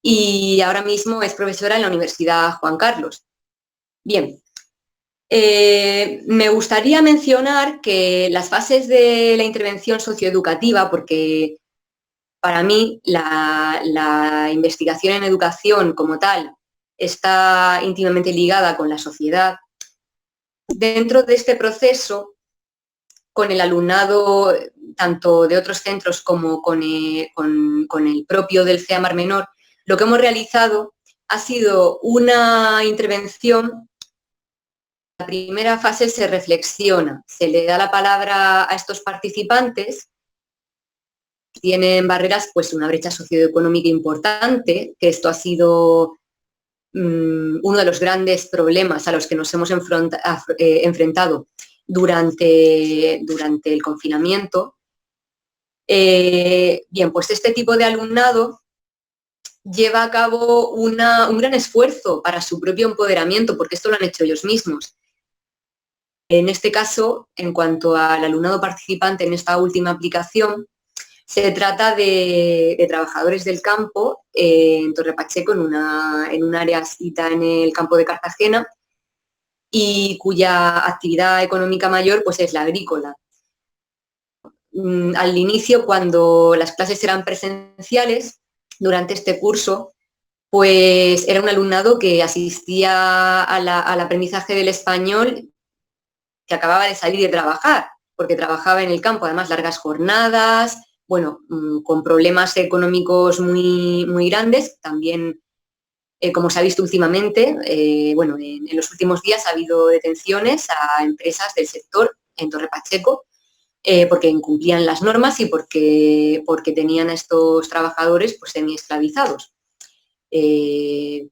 E: y ahora mismo es profesora en la Universidad Juan Carlos. Bien, me gustaría mencionar que las fases de la intervención socioeducativa, porque para mí la investigación en educación como tal está íntimamente ligada con la sociedad. Dentro de este proceso, con el alumnado tanto de otros centros como con el propio del CEA Mar Menor, lo que hemos realizado ha sido una intervención. La primera fase se reflexiona, se le da la palabra a estos participantes. Tienen barreras, pues una brecha socioeconómica importante, que esto ha sido uno de los grandes problemas a los que nos hemos enfrentado durante el confinamiento. Bien, pues este tipo de alumnado lleva a cabo un gran esfuerzo para su propio empoderamiento, porque esto lo han hecho ellos mismos. En este caso, en cuanto al alumnado participante en esta última aplicación, se trata de trabajadores del campo en Torre Pacheco, en un área situada en el campo de Cartagena, y cuya actividad económica mayor pues, es la agrícola. Al inicio, cuando las clases eran presenciales, durante este curso, pues era un alumnado que asistía al aprendizaje del español, que acababa de salir de trabajar, porque trabajaba en el campo, además largas jornadas, bueno, con problemas económicos muy, muy grandes. También, como se ha visto últimamente, bueno, en los últimos días ha habido detenciones a empresas del sector en Torre Pacheco, porque incumplían las normas y porque tenían a estos trabajadores pues, semi-esclavizados. Bien.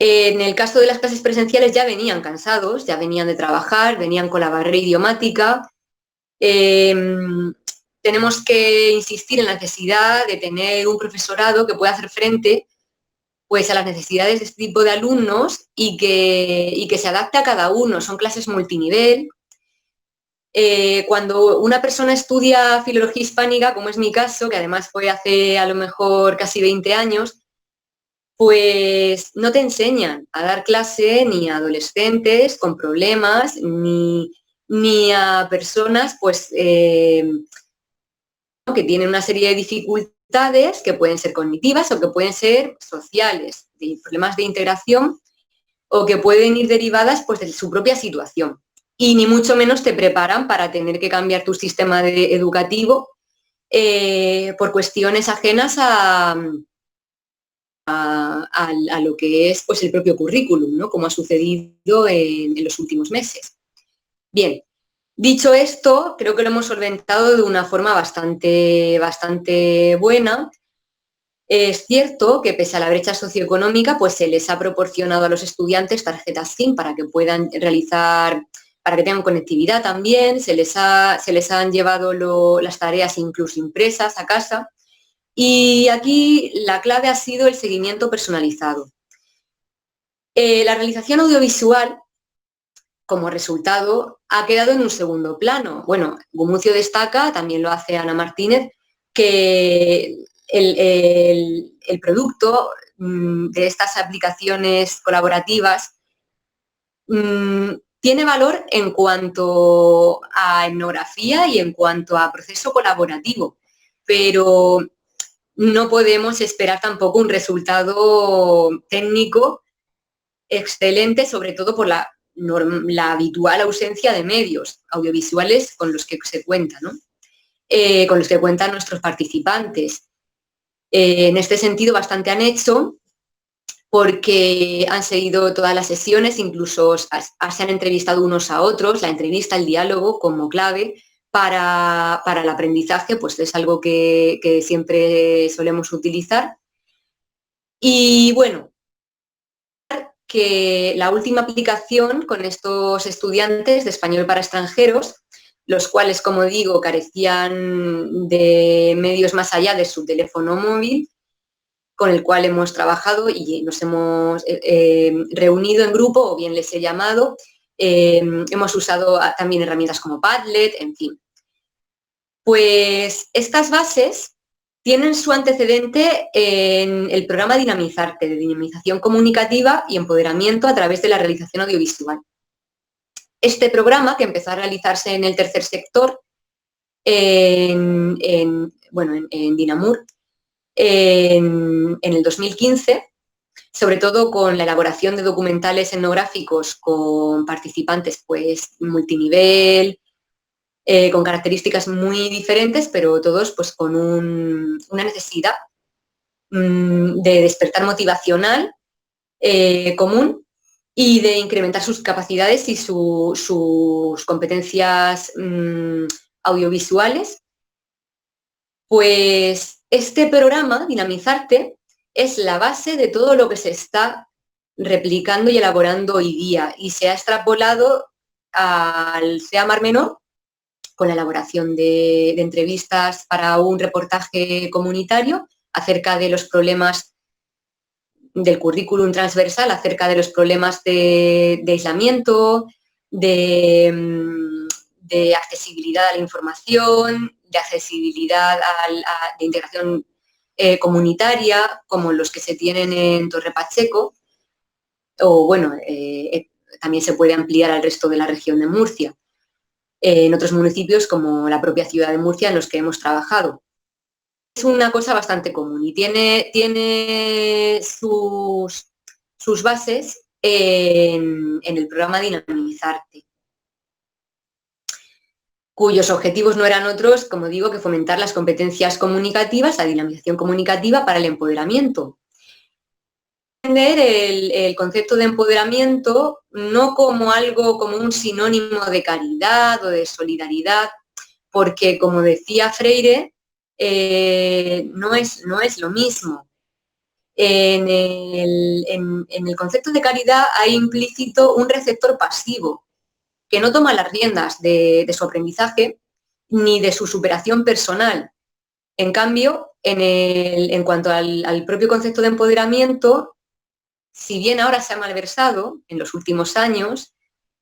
E: En el caso de las clases presenciales ya venían cansados, ya venían de trabajar, venían con la barrera idiomática. Tenemos que insistir en la necesidad de tener un profesorado que pueda hacer frente pues, a las necesidades de este tipo de alumnos y que se adapte a cada uno. Son clases multinivel. Cuando una persona estudia filología hispánica, como es mi caso, que además fue hace a lo mejor casi 20 años, pues no te enseñan a dar clase ni a adolescentes con problemas, ni a personas pues, que tienen una serie de dificultades que pueden ser cognitivas o que pueden ser sociales, de problemas de integración o que pueden ir derivadas pues, de su propia situación. Y ni mucho menos te preparan para tener que cambiar tu sistema educativo por cuestiones ajenas a a lo que es pues, el propio currículum, ¿no? Como ha sucedido en los últimos meses. Bien, dicho esto, creo que lo hemos solventado de una forma bastante buena. Es cierto que pese a la brecha socioeconómica, pues se les ha proporcionado a los estudiantes tarjetas SIM para que puedan realizar, para que tengan conectividad también, se les han llevado las tareas incluso impresas a casa. Y aquí la clave ha sido el seguimiento personalizado. La realización audiovisual, como resultado, ha quedado en un segundo plano. Bueno, Gumucio destaca, también lo hace Ana Martínez, que el producto de estas aplicaciones colaborativas tiene valor en cuanto a etnografía y en cuanto a proceso colaborativo, pero no podemos esperar tampoco un resultado técnico excelente, sobre todo por la habitual ausencia de medios audiovisuales con los que se cuenta, ¿no? Con los que cuentan nuestros participantes. En este sentido, bastante han hecho, porque han seguido todas las sesiones, incluso se han entrevistado unos a otros, la entrevista, el diálogo como clave para el aprendizaje, pues es algo que siempre solemos utilizar. Y bueno, que la última aplicación con estos estudiantes de español para extranjeros, los cuales, como digo, carecían de medios más allá de su teléfono móvil, con el cual hemos trabajado y nos hemos reunido en grupo, o bien les he llamado, hemos usado también herramientas como Padlet, en fin. Pues estas bases tienen su antecedente en el programa Dinamizarte, de dinamización comunicativa y empoderamiento a través de la realización audiovisual. Este programa, que empezó a realizarse en el tercer sector, en Dinamur, en el 2015, sobre todo con la elaboración de documentales etnográficos con participantes pues multinivel, con características muy diferentes, pero todos pues con una necesidad de despertar motivacional común y de incrementar sus capacidades y sus competencias audiovisuales. Pues este programa, Dinamizarte, es la base de todo lo que se está replicando y elaborando hoy día y se ha extrapolado al CEA Mar Menor con la elaboración de entrevistas para un reportaje comunitario acerca de los problemas del currículum transversal, acerca de los problemas de aislamiento, de accesibilidad a la información, de accesibilidad de integración comunitaria, como los que se tienen en Torre Pacheco, o bueno, también se puede ampliar al resto de la región de Murcia, en otros municipios como la propia ciudad de Murcia en los que hemos trabajado. Es una cosa bastante común y tiene sus bases en el programa Dinamizarte, cuyos objetivos no eran otros, como digo, que fomentar las competencias comunicativas, la dinamización comunicativa para el empoderamiento. Entender el concepto de empoderamiento no como algo, como un sinónimo de caridad o de solidaridad, porque, como decía Freire, no es lo mismo. En el concepto de caridad hay implícito un receptor pasivo, que no toma las riendas de su aprendizaje ni de su superación personal. En cambio, en cuanto al propio concepto de empoderamiento, si bien ahora se ha malversado en los últimos años,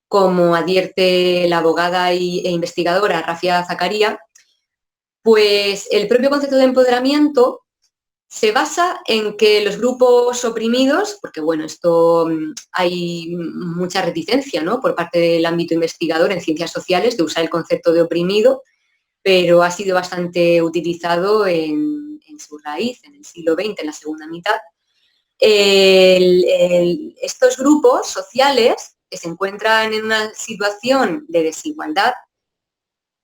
E: como advierte la abogada e investigadora Rafia Zakaria, pues el propio concepto de empoderamiento se basa en que los grupos oprimidos, porque bueno, esto hay mucha reticencia, ¿no?, por parte del ámbito investigador en ciencias sociales de usar el concepto de oprimido, pero ha sido bastante utilizado en su raíz, en el siglo XX, en la segunda mitad. Estos grupos sociales que se encuentran en una situación de desigualdad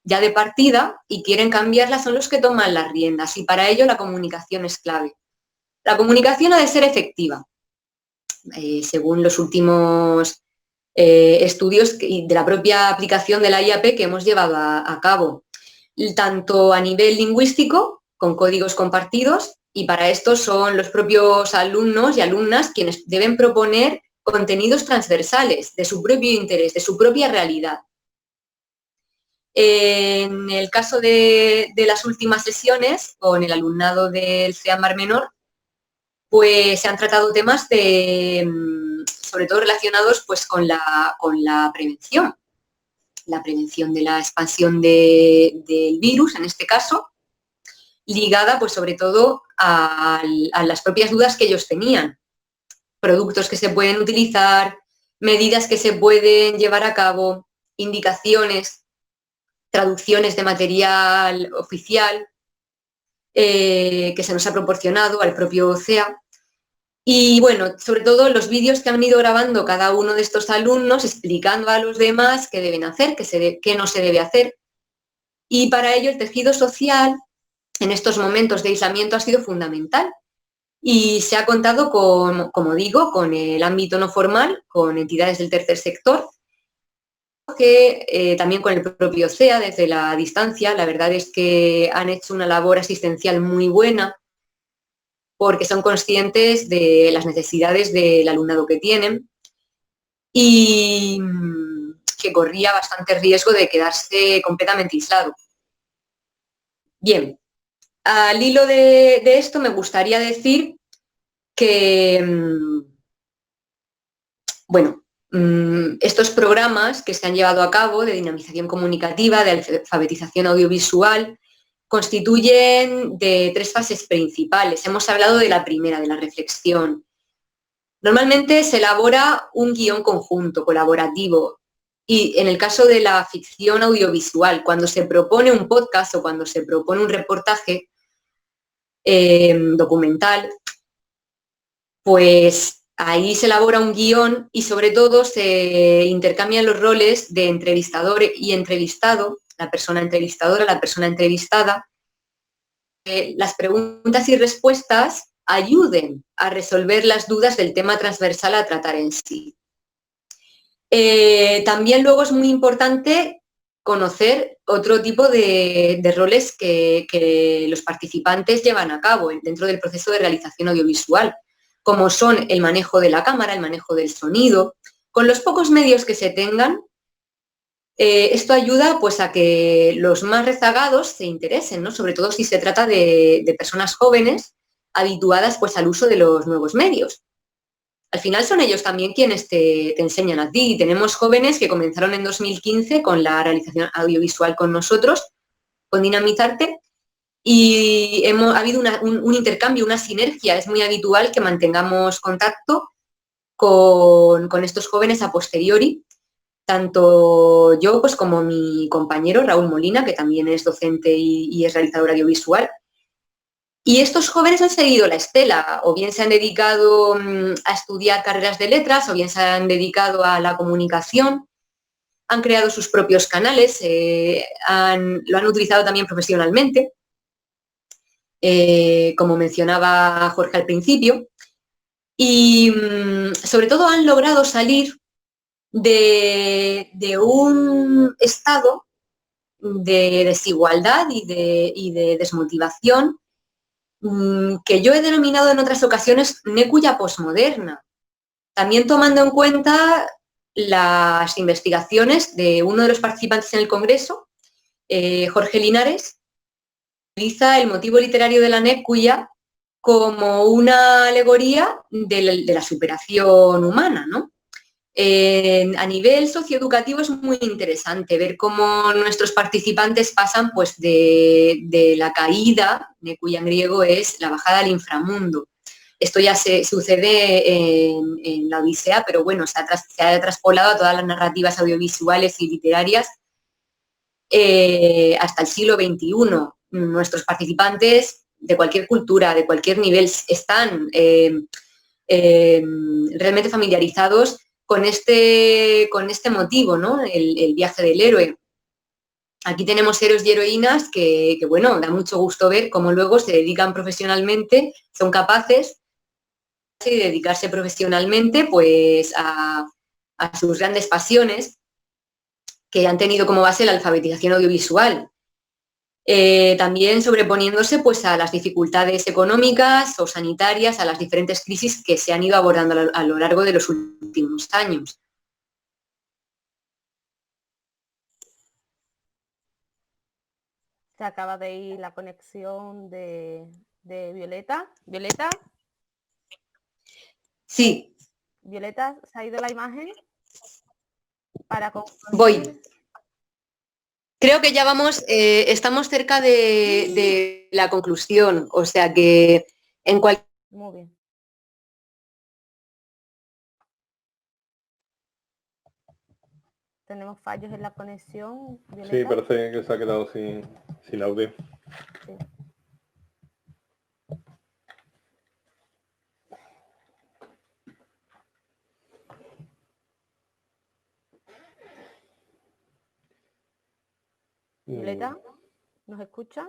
E: ya de partida y quieren cambiarla son los que toman las riendas y para ello la comunicación es clave. La comunicación ha de ser efectiva. Según los últimos estudios de la propia aplicación de la IAP que hemos llevado a cabo, tanto a nivel lingüístico, con códigos compartidos, y para esto son los propios alumnos y alumnas quienes deben proponer contenidos transversales de su propio interés, de su propia realidad. En el caso de las últimas sesiones, con el alumnado del CEA Mar Menor, pues se han tratado temas sobre todo relacionados pues, con la prevención de la expansión del virus, en este caso, ligada pues sobre todo a las propias dudas que ellos tenían. Productos que se pueden utilizar, medidas que se pueden llevar a cabo, indicaciones, traducciones de material oficial que se nos ha proporcionado al propio CEA. Y bueno, sobre todo los vídeos que han ido grabando cada uno de estos alumnos explicando a los demás qué deben hacer, qué no se debe hacer. Y para ello el tejido social en estos momentos de aislamiento ha sido fundamental. Y se ha contado con, como digo, con el ámbito no formal, con entidades del tercer sector, que también con el propio CEA desde la distancia. La verdad es que han hecho una labor asistencial muy buena porque son conscientes de las necesidades del alumnado que tienen y que corría bastante riesgo de quedarse completamente aislado. Bien, al hilo de esto me gustaría decir que, bueno, estos programas que se han llevado a cabo de dinamización comunicativa, de alfabetización audiovisual, constituyen de 3 fases principales. Hemos hablado de la primera, de la reflexión. Normalmente se elabora un guión conjunto, colaborativo, y en el caso de la ficción audiovisual, cuando se propone un podcast o cuando se propone un reportaje documental, pues ahí se elabora un guión y sobre todo se intercambian los roles de entrevistador y entrevistado, la persona entrevistadora, la persona entrevistada. Las preguntas y respuestas ayuden a resolver las dudas del tema transversal a tratar en sí. También luego es muy importante conocer otro tipo de roles que los participantes llevan a cabo dentro del proceso de realización audiovisual, como son el manejo de la cámara, el manejo del sonido. Con los pocos medios que se tengan, esto ayuda pues, a que los más rezagados se interesen, ¿no? Sobre todo si se trata de personas jóvenes habituadas pues, al uso de los nuevos medios. Al final son ellos también quienes te enseñan a ti. Tenemos jóvenes que comenzaron en 2015 con la realización audiovisual con nosotros, con Dinamizarte, y ha habido un intercambio, una sinergia. Es muy habitual que mantengamos contacto con estos jóvenes a posteriori, tanto yo pues, como mi compañero Raúl Molina, que también es docente y es realizador audiovisual. Y estos jóvenes han seguido la estela, o bien se han dedicado a estudiar carreras de letras, o bien se han dedicado a la comunicación, han creado sus propios canales, lo han utilizado también profesionalmente, como mencionaba Jorge al principio, y sobre todo han logrado salir de un estado de desigualdad y de desmotivación que yo he denominado en otras ocasiones Necuya posmoderna, también tomando en cuenta las investigaciones de uno de los participantes en el Congreso, Jorge Linares, utiliza el motivo literario de la Necuya como una alegoría de la superación humana, ¿no? A nivel socioeducativo es muy interesante ver cómo nuestros participantes pasan pues, de la caída, Necuya en griego es la bajada al inframundo. Esto ya sucede en la Odisea, pero bueno, se ha traspolado a todas las narrativas audiovisuales y literarias hasta el siglo XXI. Nuestros participantes de cualquier cultura, de cualquier nivel, están realmente familiarizados con este motivo, ¿no? El viaje del héroe. Aquí tenemos héroes y heroínas que, bueno, da mucho gusto ver cómo luego se dedican profesionalmente, son capaces de dedicarse profesionalmente pues a sus grandes pasiones que han tenido como base la alfabetización audiovisual. También sobreponiéndose pues, a las dificultades económicas o sanitarias, a las diferentes crisis que se han ido abordando a lo largo de los últimos años.
A: Se acaba de ir la conexión de Violeta. ¿Violeta?
E: Sí.
A: Violeta, ¿se ha ido la imagen? Para concluir.
E: Voy. Creo que ya vamos, estamos cerca de la conclusión, o sea que en cualquier...
A: Muy bien. Tenemos fallos en la conexión, Violeta.
B: Sí, parece que se ha quedado sin audio.
A: Sí. Violeta, ¿nos escucha?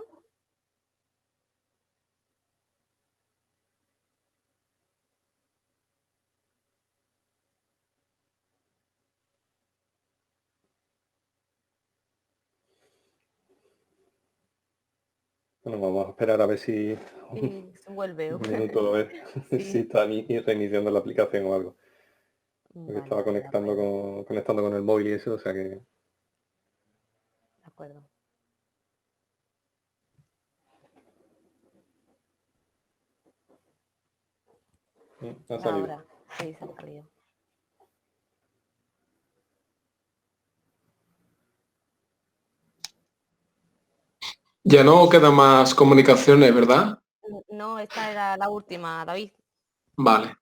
B: Bueno, vamos a esperar a ver si
A: se vuelve.
B: un minuto a ver si está reiniciando la aplicación o algo. Porque
A: Vale,
B: estaba
A: vale,
B: conectando con el móvil y eso, o sea que...
A: De acuerdo.
B: Ha salido.
A: Ahora, sí, se ha salido.
F: Ya no quedan más comunicaciones, ¿verdad?
A: No, esta era la última, David.
F: Vale.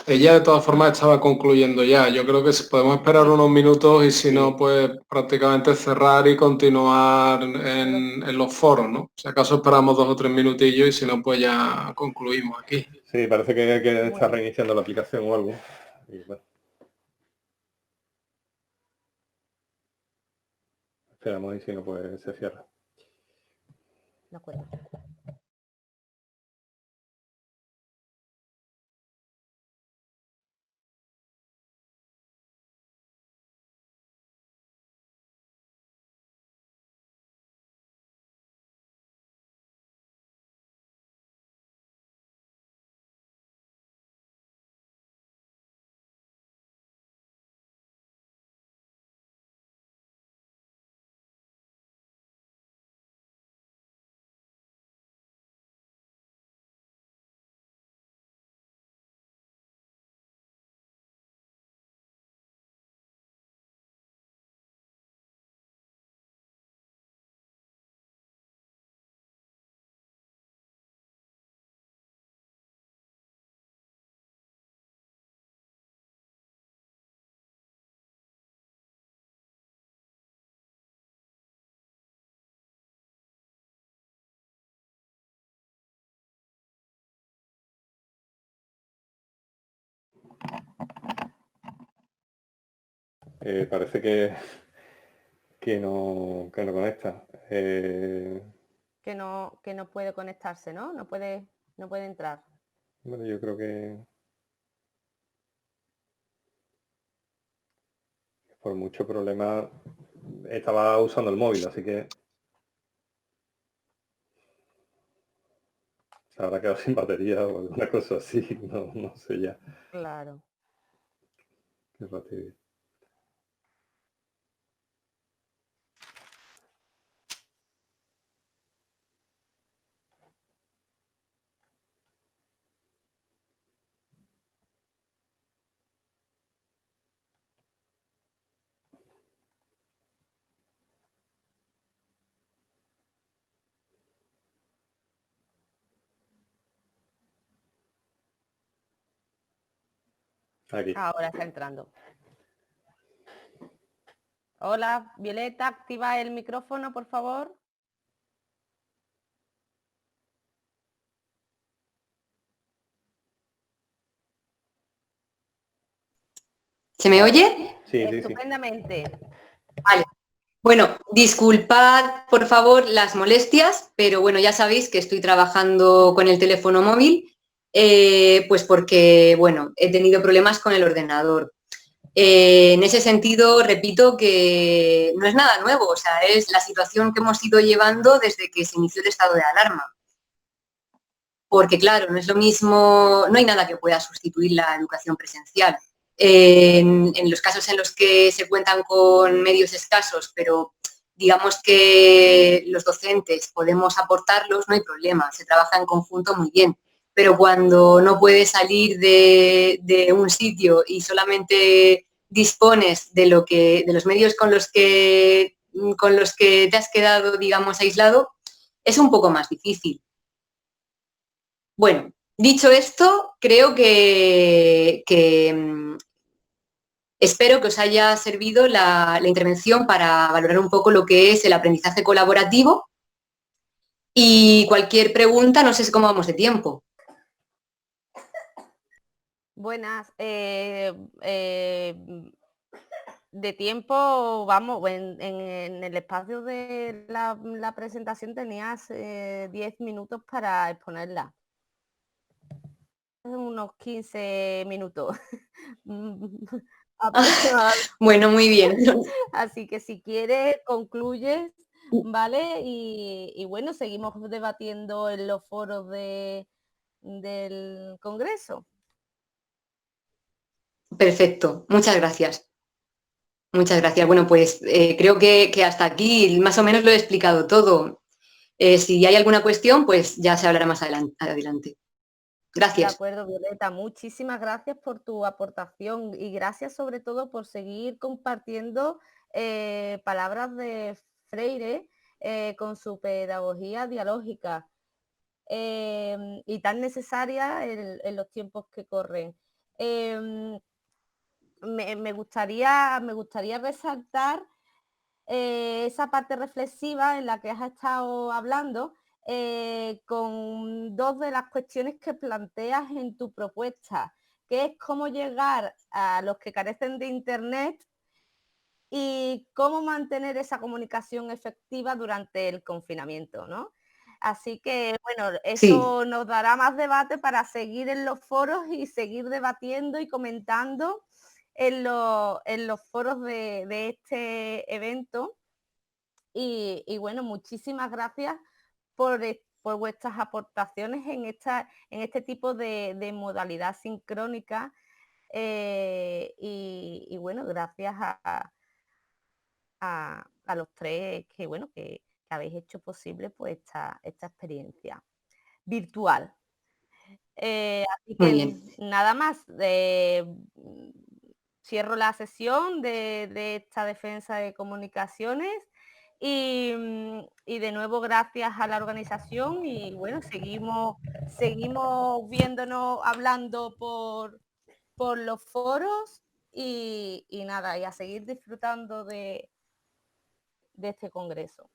F: Ella de todas formas estaba concluyendo ya. Yo creo que podemos esperar unos minutos y si no, pues prácticamente cerrar y continuar en los foros, ¿no? Si acaso esperamos 2 o 3 minutillos y si no, pues ya concluimos aquí.
B: Sí, parece que está reiniciando la aplicación o algo. Y bueno. Esperamos y si no, pues se cierra.
A: De acuerdo.
B: Parece que no conecta.
A: Que no puede conectarse, ¿no? No puede entrar.
B: Bueno, yo creo que por mucho problema estaba usando el móvil, así que se habrá quedado sin batería o alguna cosa así, no sé ya.
A: Claro.
B: Qué fastidio. Aquí.
A: Ahora está entrando. Hola, Violeta, activa el micrófono, por favor.
E: ¿Se me oye?
B: Sí.
A: Estupendamente.
E: Vale. Bueno, disculpad por favor las molestias, pero bueno, ya sabéis que estoy trabajando con el teléfono móvil, pues porque, bueno, he tenido problemas con el ordenador. En ese sentido, repito que no es nada nuevo, o sea, es la situación que hemos ido llevando desde que se inició el estado de alarma. Porque claro, no es lo mismo, no hay nada que pueda sustituir la educación presencial. En los casos en los que se cuentan con medios escasos, pero digamos que los docentes podemos aportarlos, no hay problema, se trabaja en conjunto muy bien. Pero cuando no puedes salir de un sitio y solamente dispones de los medios con los que te has quedado, digamos, aislado, es un poco más difícil. Bueno, dicho esto, creo que espero que os haya servido la intervención para valorar un poco lo que es el aprendizaje colaborativo y cualquier pregunta, no sé cómo vamos de tiempo.
A: Buenas. De tiempo, vamos, en el espacio de la presentación tenías 10 minutos para exponerla. Unos 15 minutos.
E: Bueno, muy bien.
A: Así que si quieres, concluyes, ¿vale? Y bueno, seguimos debatiendo en los foros del Congreso.
E: Perfecto, muchas gracias. Muchas gracias. Bueno, pues creo que hasta aquí más o menos lo he explicado todo. Si hay alguna cuestión, pues ya se hablará más adelante. Gracias.
A: De acuerdo, Violeta. Muchísimas gracias por tu aportación y gracias sobre todo por seguir compartiendo palabras de Freire con su pedagogía dialógica y tan necesaria en los tiempos que corren. Me gustaría resaltar esa parte reflexiva en la que has estado hablando con dos de las cuestiones que planteas en tu propuesta, que es cómo llegar a los que carecen de internet y cómo mantener esa comunicación efectiva durante el confinamiento, ¿no? Así que, bueno, eso nos dará más debate para seguir en los foros y seguir debatiendo y comentando en los foros de este evento. Y bueno, muchísimas gracias por vuestras aportaciones en este tipo de modalidad sincrónica. Y bueno, gracias a los tres que habéis hecho posible pues esta experiencia virtual. Así que nada más, cierro la sesión de esta defensa de comunicaciones y de nuevo gracias a la organización y bueno, seguimos viéndonos, hablando por los foros y nada, y a seguir disfrutando de este congreso.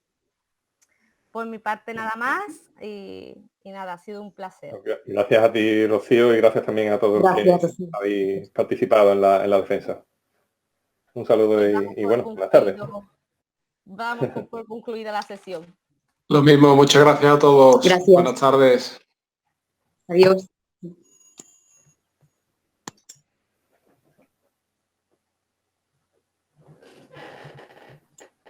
A: Por mi parte nada más y nada, ha sido un placer.
B: Gracias a ti, Rocío, y gracias también a todos los que habéis participado en la defensa. Un saludo y bueno, buenas tardes.
A: Vamos por concluida la sesión.
F: Lo mismo, muchas gracias a todos.
E: Gracias.
F: Buenas tardes.
E: Adiós.